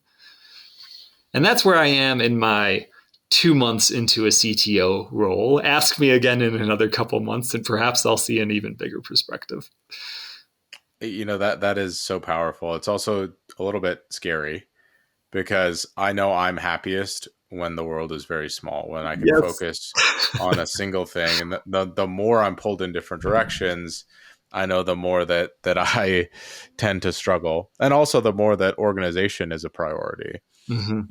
And that's where I am in my 2 months into a CTO role. Ask me again in another couple months, and perhaps I'll see an even bigger perspective. That is so powerful. It's also a little bit scary because I know I'm happiest when the world is very small, when I can Yes. focus on a single thing. And the more I'm pulled in different directions, I know the more that I tend to struggle. And also the more that organization is a priority. Mm-hmm.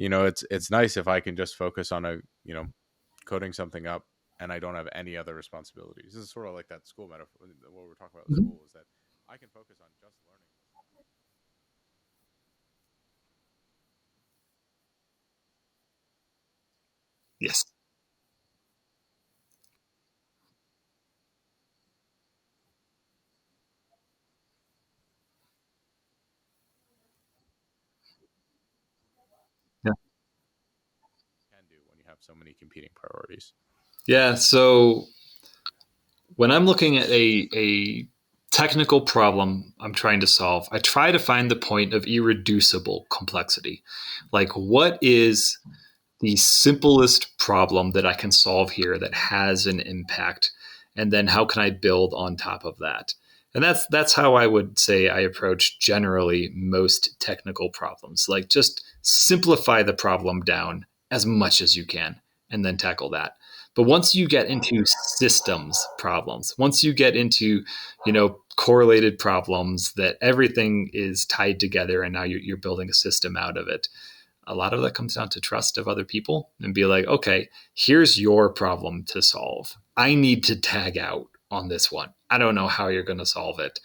It's nice if I can just focus on coding something up and I don't have any other responsibilities. This is sort of like that school metaphor. What we're talking about in Mm-hmm. school is that I can focus on just learning. Yes. Yeah. Can do when you have so many competing priorities. Yeah. So when I'm looking at a technical problem I'm trying to solve, I try to find the point of irreducible complexity. Like, what is the simplest problem that I can solve here that has an impact? And then how can I build on top of that? And that's how I would say I approach generally most technical problems. Like, just simplify the problem down as much as you can and then tackle that. But once you get into systems problems, once you get into, correlated problems that everything is tied together and now you're building a system out of it, a lot of that comes down to trust of other people and be like, okay, here's your problem to solve. I need to tag out on this one. I don't know how you're going to solve it,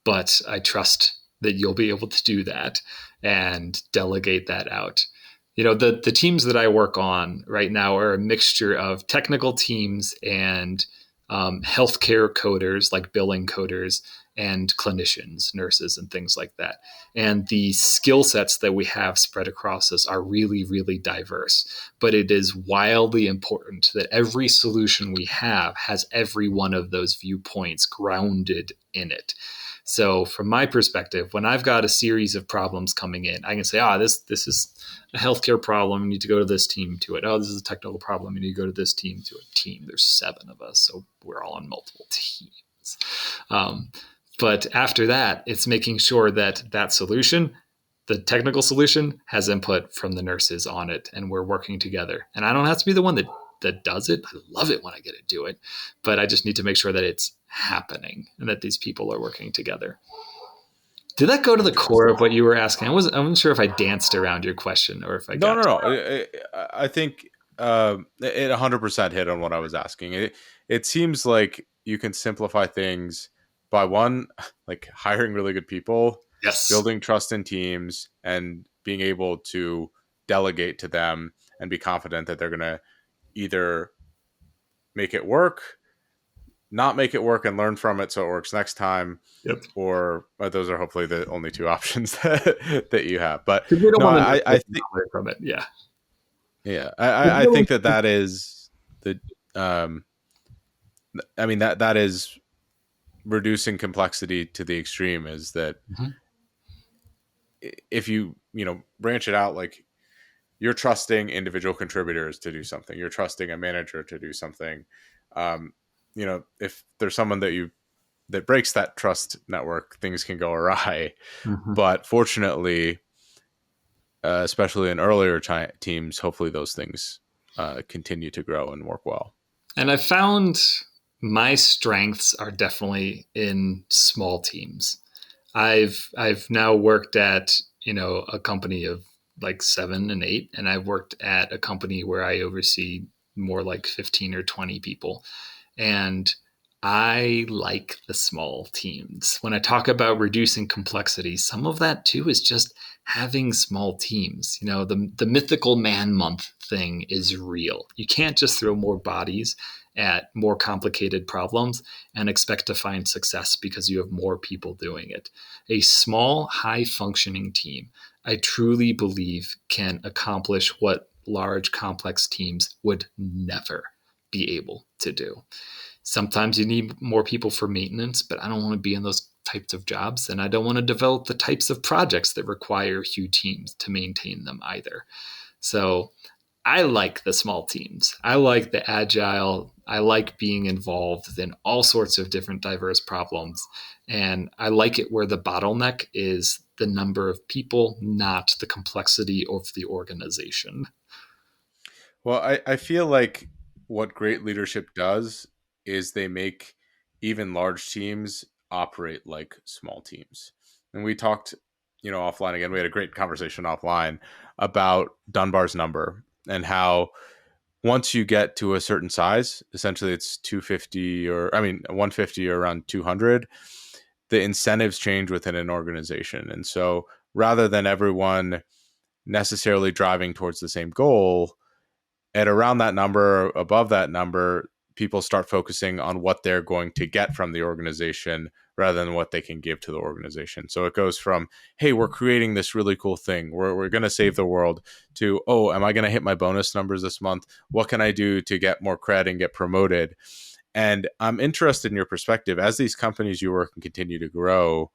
but I trust that you'll be able to do that and delegate that out. The teams that I work on right now are a mixture of technical teams and healthcare coders, like billing coders, and clinicians, nurses, and things like that. And the skill sets that we have spread across us are really, really diverse. But it is wildly important that every solution we have has every one of those viewpoints grounded in it. So from my perspective, when I've got a series of problems coming in, I can say, this is a healthcare problem. You need to go to this team to it. Oh, this is a technical problem. You need to go to this team to a team. There's 7 of us, so we're all on multiple teams. Um, but after that, it's making sure that that solution, the technical solution, has input from the nurses on it, and we're working together. And I don't have to be the one that does it. I love it when I get to do it, but I just need to make sure that it's happening and that these people are working together. Did that go to the core Interesting. of what you were asking? I wasn't sure if I danced around your question or if I No, got no, to no. I think it 100% hit on what I was asking. It seems like you can simplify things by one, like hiring really good people, yes. building trust in teams, and being able to delegate to them and be confident that they're going to either make it work, not make it work, and learn from it so it works next time, Yep. or those are hopefully the only two options that you have. But Because we don't no, want to I think away from it. Yeah. yeah, There's I really, think that is the I mean that is reducing complexity to the extreme. Is that Mhm. if branch it out, like you're trusting individual contributors to do something, you're trusting a manager to do something. Um, if there's someone that breaks that trust network, things can go awry. Mhm. But fortunately, especially in earlier teams, hopefully those things continue to grow and work well. And I found my strengths are definitely in small teams. I've now worked at, a company of like 7 and 8, and I've worked at a company where I oversee more like 15 or 20 people. And I like the small teams. When I talk about reducing complexity, some of that too is just having small teams. The mythical man month thing is real. You can't just throw more bodies at more complicated problems and expect to find success because you have more people doing it. A small, high functioning team, I truly believe, can accomplish what large, complex teams would never be able to do. Sometimes you need more people for maintenance, but I don't want to be in those types of jobs. And I don't want to develop the types of projects that require huge teams to maintain them either. So I like the small teams. I like the agile. I like being involved in all sorts of different diverse problems. And I like it where the bottleneck is the number of people, not the complexity of the organization. Well, I feel like what great leadership does is they make even large teams operate like small teams. And we talked, offline again. We had a great conversation offline about Dunbar's number and how once you get to a certain size, essentially it's 250 or 150 or around 200, the incentives change within an organization. And so rather than everyone necessarily driving towards the same goal, at around that number, above that number, people start focusing on what they're going to get from the organization rather than what they can give to the organization. So it goes from, hey, we're creating this really cool thing. We're going to save the world to, oh, am I going to hit my bonus numbers this month? What can I do to get more cred and get promoted? And I'm interested in your perspective as these companies you work and continue to grow.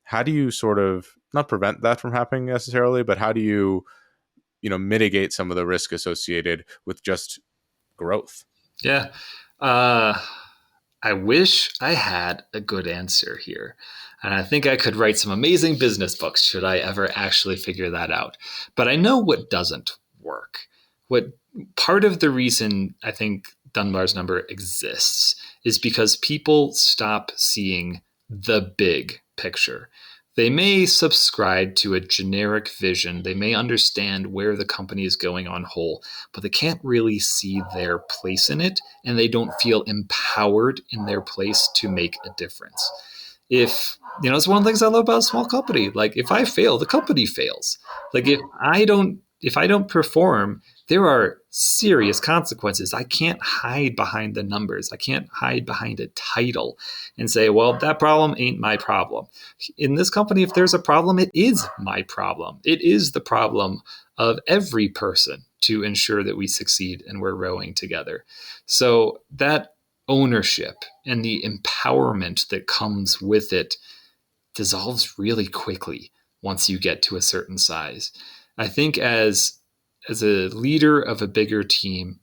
How do you sort of not prevent that from happening necessarily, but how do you mitigate some of the risk associated with just growth? Yeah. Uh, I wish I had a good answer here. And I think I could write some amazing business books should I ever actually figure that out. But I know what doesn't work. What part of the reason I think Dunbar's number exists is because people stop seeing the big picture. They may subscribe to a generic vision. They may understand where the company is going on whole, but they can't really see their place in it, and they don't feel empowered in their place to make a difference. If it's one of the things I love about a small company. Like if I fail, the company fails. Like if I don't perform, there are serious consequences. I can't hide behind the numbers. I can't hide behind a title and say, well, that problem ain't my problem. In this company, if there's a problem, it is my problem. It is the problem of every person to ensure that we succeed and we're rowing together. So that ownership and the empowerment that comes with it dissolves really quickly once you get to a certain size. I think as a leader of a bigger team,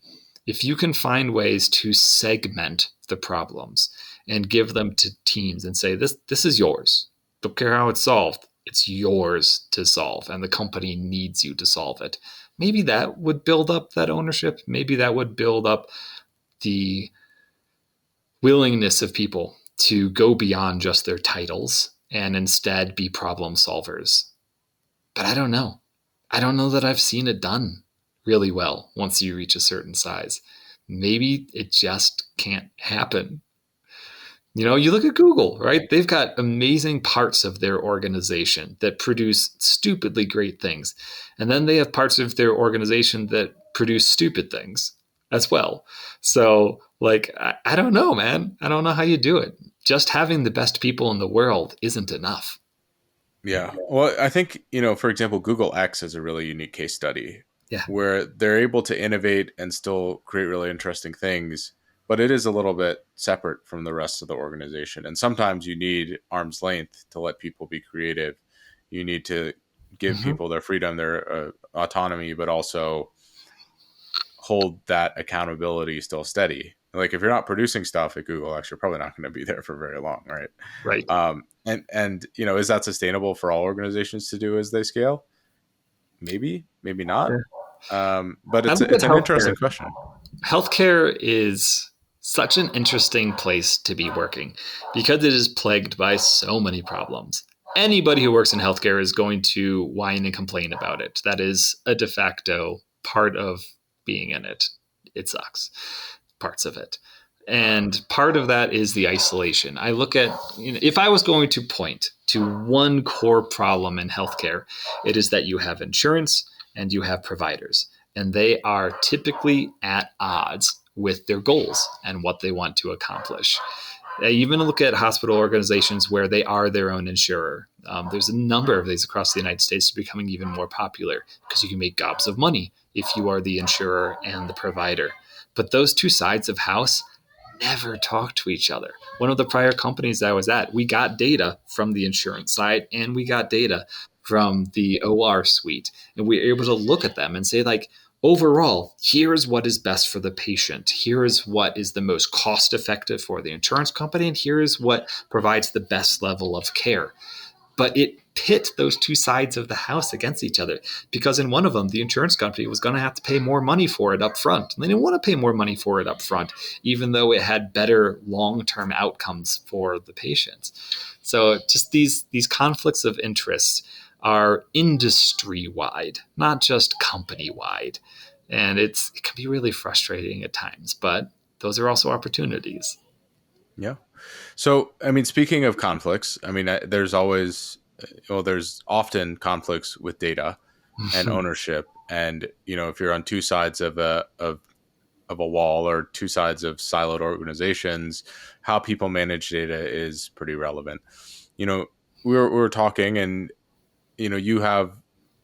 if you can find ways to segment the problems and give them to teams and say, this is yours. Don't care how it's solved. It's yours to solve, and the company needs you to solve it. Maybe that would build up that ownership. Maybe that would build up the willingness of people to go beyond just their titles and instead be problem solvers. But I don't know. I don't know that I've seen it done really well once you reach a certain size. Maybe it just can't happen. You look at Google, right? They've got amazing parts of their organization that produce stupidly great things. And then they have parts of their organization that produce stupid things as well. So, like, I don't know, man. I don't know how you do it. Just having the best people in the world isn't enough. Yeah. Well, I think, for example, Google X is a really unique case study Yeah. where they're able to innovate and still create really interesting things, but it is a little bit separate from the rest of the organization. And sometimes you need arm's length to let people be creative. You need to give Mm-hmm. people their freedom, their autonomy, but also hold that accountability still steady. Like if you're not producing stuff at Google X, you're probably not going to be there for very long, right? Right. And is that sustainable for all organizations to do as they scale? Maybe not. Yeah. But I it's look at it's an healthcare. interesting question. Healthcare is such an interesting place to be working because it is plagued by so many problems. Anybody who works in healthcare is going to whine and complain about it. That is a de facto part of being in it. It sucks, parts of it. And part of that is the isolation. I look at, if I was going to point to one core problem in healthcare, it is that you have insurance and you have providers, and they are typically at odds with their goals and what they want to accomplish. I even look at hospital organizations where they are their own insurer. There's a number of these across the United States becoming even more popular because you can make gobs of money if you are the insurer and the provider. But those two sides of house never talk to each other. One of the prior companies I was at, we got data from the insurance side and we got data from the OR suite. And we were able to look at them and say, like, overall, here is what is best for the patient. Here is what is the most cost effective for the insurance company. And here is what provides the best level of care. But it pit those two sides of the house against each other because in one of them, the insurance company was going to have to pay more money for it up front. And they didn't want to pay more money for it up front, even though it had better long-term outcomes for the patients. So just these conflicts of interest are industry-wide, not just company-wide. And it can be really frustrating at times, but those are also opportunities. Yeah. So, I mean, speaking of conflicts, I mean, there's often conflicts with data and ownership. And, if you're on two sides of a wall or two sides of siloed organizations, how people manage data is pretty relevant. You know, we were talking and, you have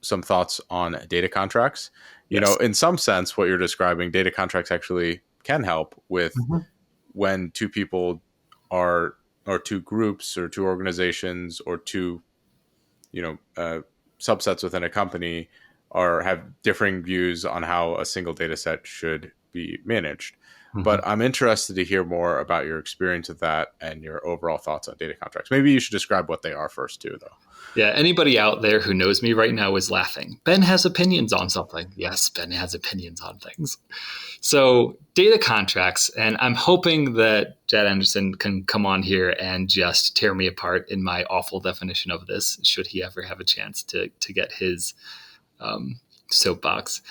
some thoughts on data contracts. Yes. In some sense, what you're describing, data contracts actually can help with Mhm. when two people are, or two groups or two organizations or two, subsets within a company have differing views on how a single data set should be managed. But Mhm. I'm interested to hear more about your experience with that and your overall thoughts on data contracts. Maybe you should describe what they are first, too, though. Yeah, anybody out there who knows me right now is laughing. Ben has opinions on something. Yes, Ben has opinions on things. So, data contracts, and I'm hoping that Jed Anderson can come on here and just tear me apart in my awful definition of this, should he ever have a chance to get his soapbox.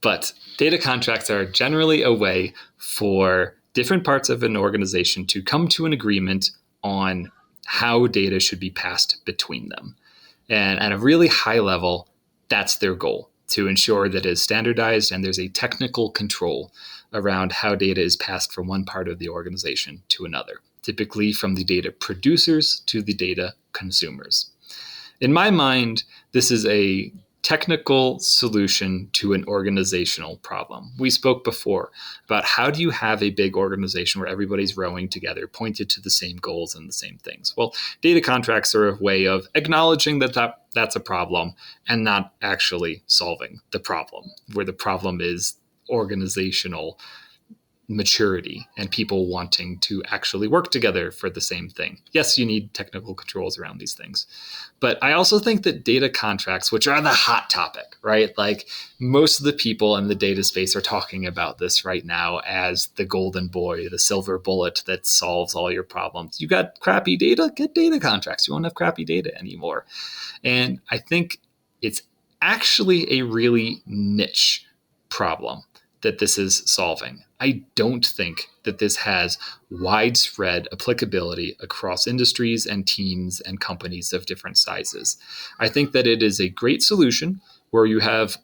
But data contracts are generally a way for different parts of an organization to come to an agreement on how data should be passed between them. And at a really high level, that's their goal, to ensure that it is standardized and there's a technical control around how data is passed from one part of the organization to another, typically from the data producers to the data consumers. In my mind, this is a technical solution to an organizational problem. We spoke before about how do you have a big organization where everybody's rowing together, pointed to the same goals and the same things. Well, data contracts are a way of acknowledging that's a problem and not actually solving the problem, where the problem is organizational maturity and people wanting to actually work together for the same thing. Yes, you need technical controls around these things. But I also think that data contracts, which are the hot topic, right? Like most of the people in the data space are talking about this right now as the golden boy, the silver bullet that solves all your problems. You got crappy data, get data contracts. You won't have crappy data anymore. And I think it's actually a really niche problem that this is solving. I don't think that this has widespread applicability across industries and teams and companies of different sizes. I think that it is a great solution where you have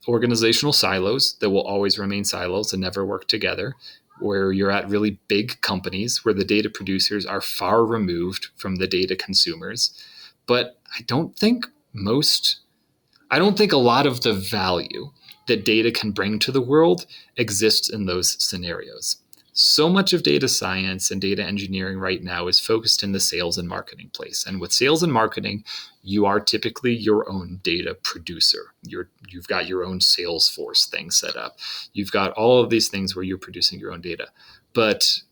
organizational silos that will always remain silos and never work together, where you're at really big companies where the data producers are far removed from the data consumers. But I don't think a lot of the value that data can bring to the world exists in those scenarios. So much of data science and data engineering right now is focused in the sales and marketing place. And with sales and marketing, you are typically your own data producer. You've got your own Salesforce thing set up. You've got all of these things where you're producing your own data. But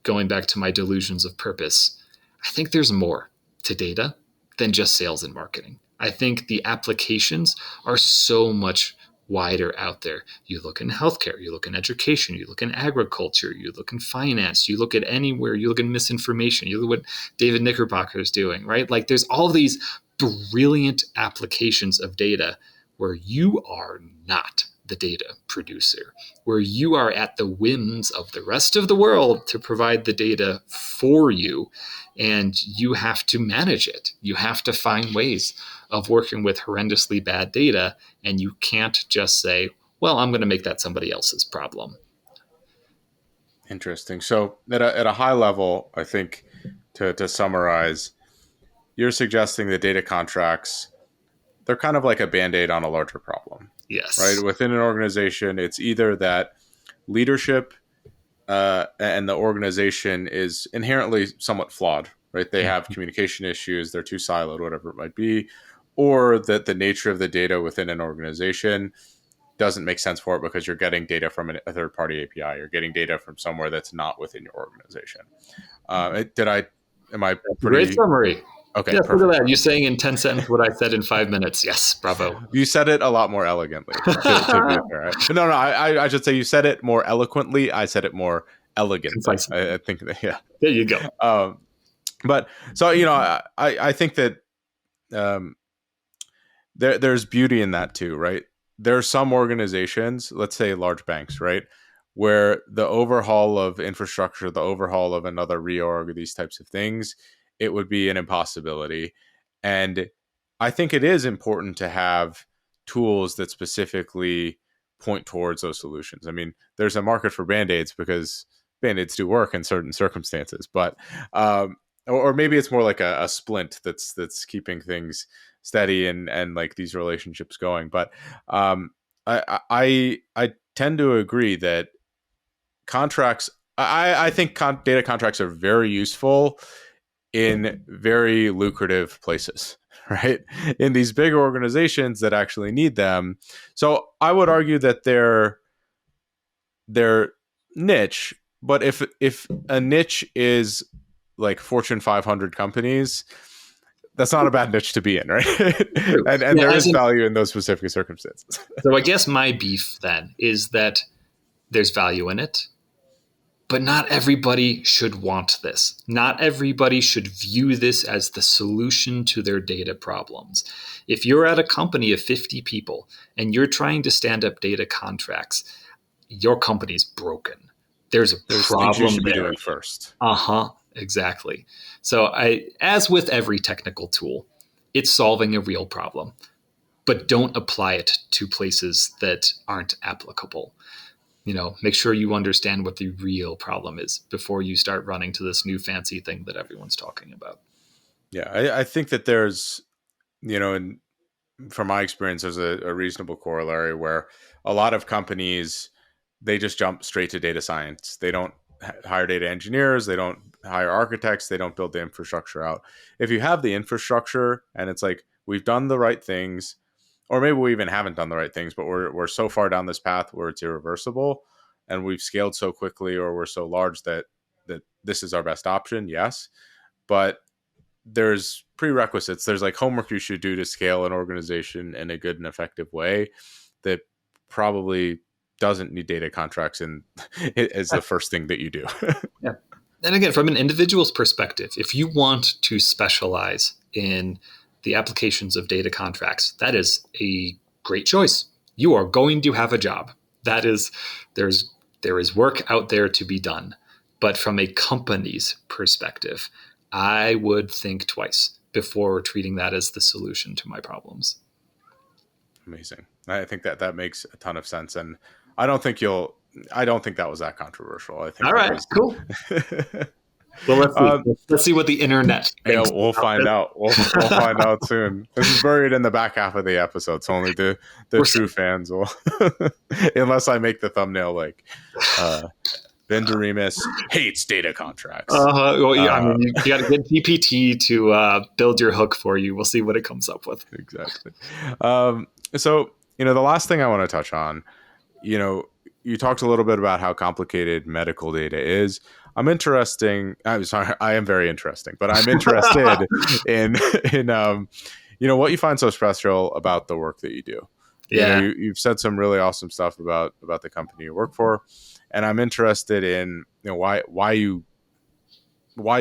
going back to my delusions of purpose, I think there's more to data than just sales and marketing. I think the applications are so much wider out there. You look in healthcare, you look in education, you look in agriculture, you look in finance, you look at anywhere, you look at misinformation, you look at what David Knickerbocker is doing, right? Like there's all these brilliant applications of data where you are not the data producer, where you are at the whims of the rest of the world to provide the data for you, and you have to manage it. You have to find ways of working with horrendously bad data, and you can't just say, well, I'm going to make that somebody else's problem. Interesting. So at a high level, I think to summarize, you're suggesting that data contracts, they're kind of like a Band-Aid on a larger problem. Yes. Right? Within an organization, it's either that leadership and the organization is inherently somewhat flawed, right? They have communication issues, they're too siloed, whatever it might be, or that the nature of the data within an organization doesn't make sense for it because you're getting data from a third-party API. You're getting data from somewhere that's not within your organization. Am I pretty... Great summary. Okay, yes, perfect. Look at that. You saying in 10 sentences what I said in 5 minutes. Yes, bravo. You said it a lot more elegantly. To be fair. No, I should say you said it more eloquently. I said it more elegantly. I think that, yeah. There you go. But so, I think that there's beauty in that too, right? There are some organizations, let's say large banks, right, where the overhaul of infrastructure, the overhaul of another reorg, these types of things, it would be an impossibility. And I think it is important to have tools that specifically point towards those solutions. I mean, there's a market for Band-Aids because Band-Aids do work in certain circumstances, but or maybe it's more like a splint that's keeping things steady and like these relationships going. But I tend to agree that contracts, I think data contracts are very useful in very lucrative places, right? In these big organizations that actually need them. So I would argue that they're niche, but if a niche is like Fortune 500 companies, that's not a bad niche to be in, right? and there is value in those specific circumstances. So I guess my beef then is that there's value in it, but not everybody should want this. Not everybody should view this as the solution to their data problems. If you're at a company of 50 people and you're trying to stand up data contracts, your company's broken. There's a problem things you should there. be doing first. Exactly. So as with every technical tool, it's solving a real problem, but don't apply it to places that aren't applicable. Make sure you understand what the real problem is before you start running to this new fancy thing that everyone's talking about. Yeah, I think that there's, and from my experience, there's a reasonable corollary where a lot of companies, they just jump straight to data science. They don't hire data engineers. They don't hire architects. They don't build the infrastructure out. If you have the infrastructure and it's like, we've done the right things, or maybe we even haven't done the right things, but we're so far down this path where it's irreversible and we've scaled so quickly, or we're so large that this is our best option. Yes. But there's prerequisites. There's like homework you should do to scale an organization in a good and effective way that probably doesn't need data contracts and is the first thing that you do. Yeah. And again, from an individual's perspective, if you want to specialize in the applications of data contracts, that is a great choice. You are going to have a job That is, there's there is work out there to be done. But from a company's perspective, I would think twice before treating that as the solution to my problems. Amazing. I think that makes a ton of sense, and I don't think you'll. I don't think that was that controversial. I think All that right, was. cool. Well, let's see. Let's see what the internet Yeah, thinks we'll about find this. out. We'll find out soon. This is buried in the back half of the episode, so only the We're true fans will. Unless I make the thumbnail like Ben Doremus hates data contracts. well, yeah, I Uh, mean, you got to get GPT to build your hook for you. We'll see what it comes up with. exactly. So the last thing I want to touch on, you talked a little bit about how complicated medical data is. I'm sorry, I am very interesting, but I'm interested in what you find so special about the work that you do. Yeah. You've said some really awesome stuff about the company you work for, and I'm interested in why you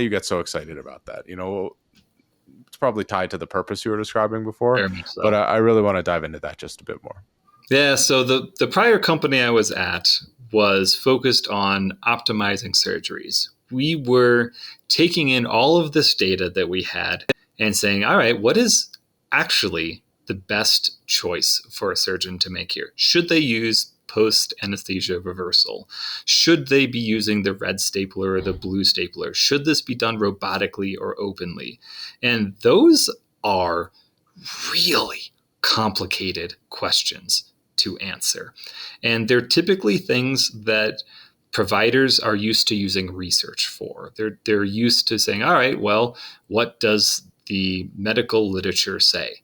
get so excited about that. It's probably tied to the purpose you were describing before, Very much but so. I really want to dive into that just a bit more. Yeah. So the prior company I was at was focused on optimizing surgeries. We were taking in all of this data that we had and saying, all right, what is actually the best choice for a surgeon to make here? Should they use post anesthesia reversal? Should they be using the red stapler or the blue stapler? Should this be done robotically or openly? And those are really complicated questions to answer. And they're typically things that providers are used to using research for. They're used to saying, all right, well, what does the medical literature say?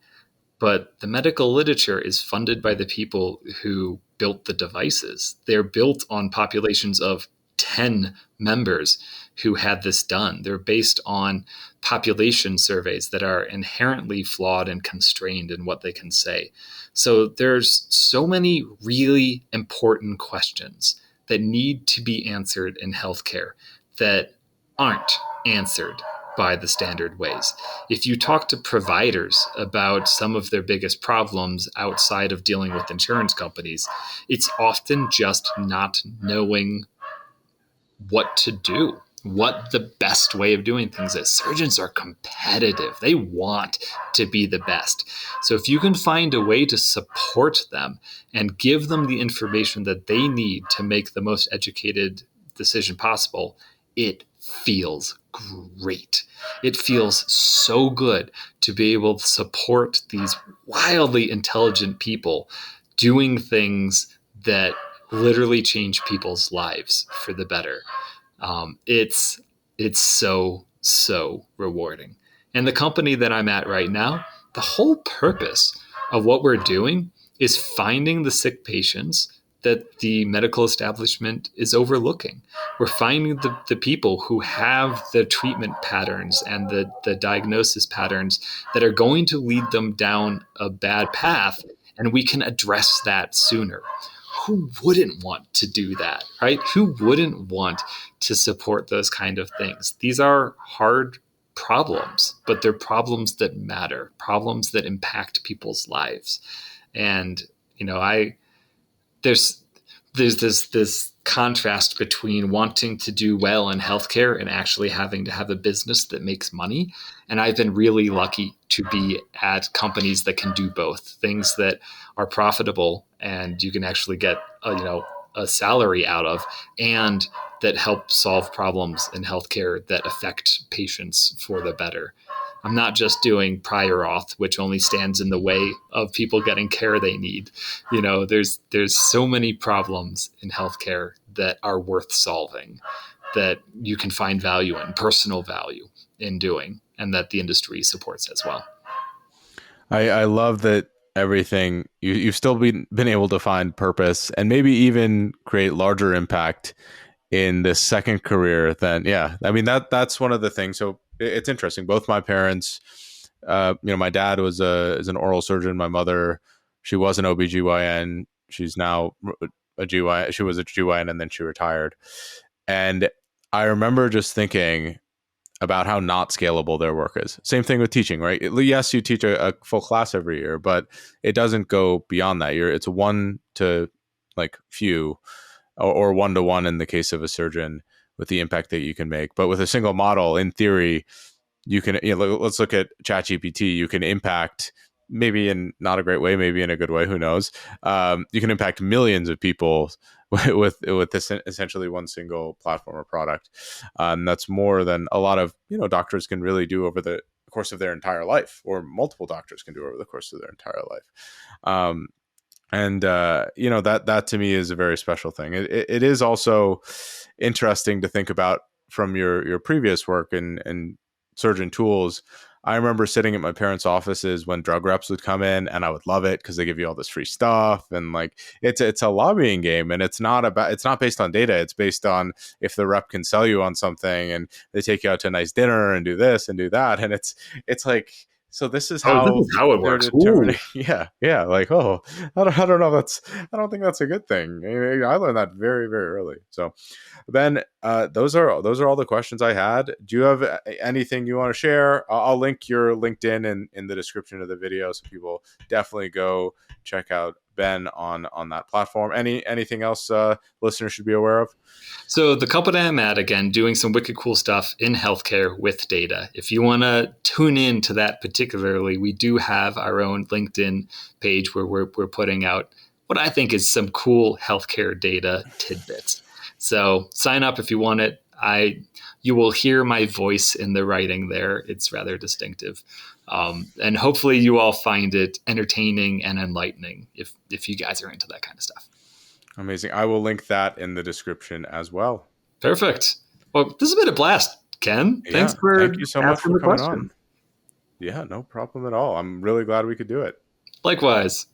But the medical literature is funded by the people who built the devices. They're built on populations of 10 members who had this done. They're based on population surveys that are inherently flawed and constrained in what they can say. So there's so many really important questions that need to be answered in healthcare that aren't answered by the standard ways. If you talk to providers about some of their biggest problems outside of dealing with insurance companies, it's often just not knowing what to do, what the best way of doing things is. Surgeons are competitive. They want to be the best. So if you can find a way to support them and give them the information that they need to make the most educated decision possible, it feels great. It feels so good to be able to support these wildly intelligent people doing things that literally change people's lives for the better. It's so rewarding. And the company that I'm at right now, the whole purpose of what we're doing is finding the sick patients that the medical establishment is overlooking. We're finding the people who have the treatment patterns and the diagnosis patterns that are going to lead them down a bad path, and we can address that sooner. Who wouldn't want to do that, right? Who wouldn't want to support those kind of things? These are hard problems, but they're problems that matter, problems that impact people's lives. And I there's this contrast between wanting to do well in healthcare and actually having to have a business that makes money. And I've been really lucky to be at companies that can do both, things that are profitable and you can actually get a salary out of, and that help solve problems in healthcare that affect patients for the better. I'm not just doing prior auth, which only stands in the way of people getting care they need. There's so many problems in healthcare that are worth solving, that you can find value in, personal value in doing, and that the industry supports as well. I love that everything you've still been able to find purpose and maybe even create larger impact in this second career. Then I mean that's one of the things. So it's interesting. Both my parents, my dad is an oral surgeon. My mother, she was an OBGYN. She's now a GYN. She was a GYN and then she retired. And I remember just thinking about how not scalable their work is. Same thing with teaching, right? Yes, you teach a full class every year, but it doesn't go beyond that. It's a 1 to like few, or one-to-one in the case of a surgeon, with the impact that you can make. But with a single model, in theory, you can, let's look at ChatGPT. You can impact, maybe in not a great way, maybe in a good way, who knows. You can impact millions of people with this essentially one single platform or product. That's more than a lot of doctors can really do over the course of their entire life, or multiple doctors can do over the course of their entire life. And that to me is a very special thing. It is also interesting to think about from your previous work and surgeon tools. I remember sitting at my parents' offices when drug reps would come in, and I would love it because they give you all this free stuff, and like it's a lobbying game, and it's not based on data. It's based on if the rep can sell you on something, and they take you out to a nice dinner and do this and do that, and it's like, so this is Oh, this how is how it they're works. determining. Ooh. Yeah, like, oh, I don't think that's a good thing. I learned that very, very early. So Ben, those are all the questions I had. Do you have anything you want to share? I'll link your LinkedIn in the description of the video, so people definitely go check out Ben on that platform. Anything else listeners should be aware of? So the company I'm at, again, doing some wicked cool stuff in healthcare with data. If you want to tune in to that particularly, we do have our own LinkedIn page where we're putting out what I think is some cool healthcare data tidbits. So sign up if you want it. You will hear my voice in the writing there. It's rather distinctive. And hopefully you all find it entertaining and enlightening if you guys are into that kind of stuff. Amazing. I will link that in the description as well. Perfect. Well, this has been a blast, Ken. Thanks Yeah. for Thank you so much asking for the coming question. on. Yeah, no problem at all. I'm really glad we could do it. Likewise.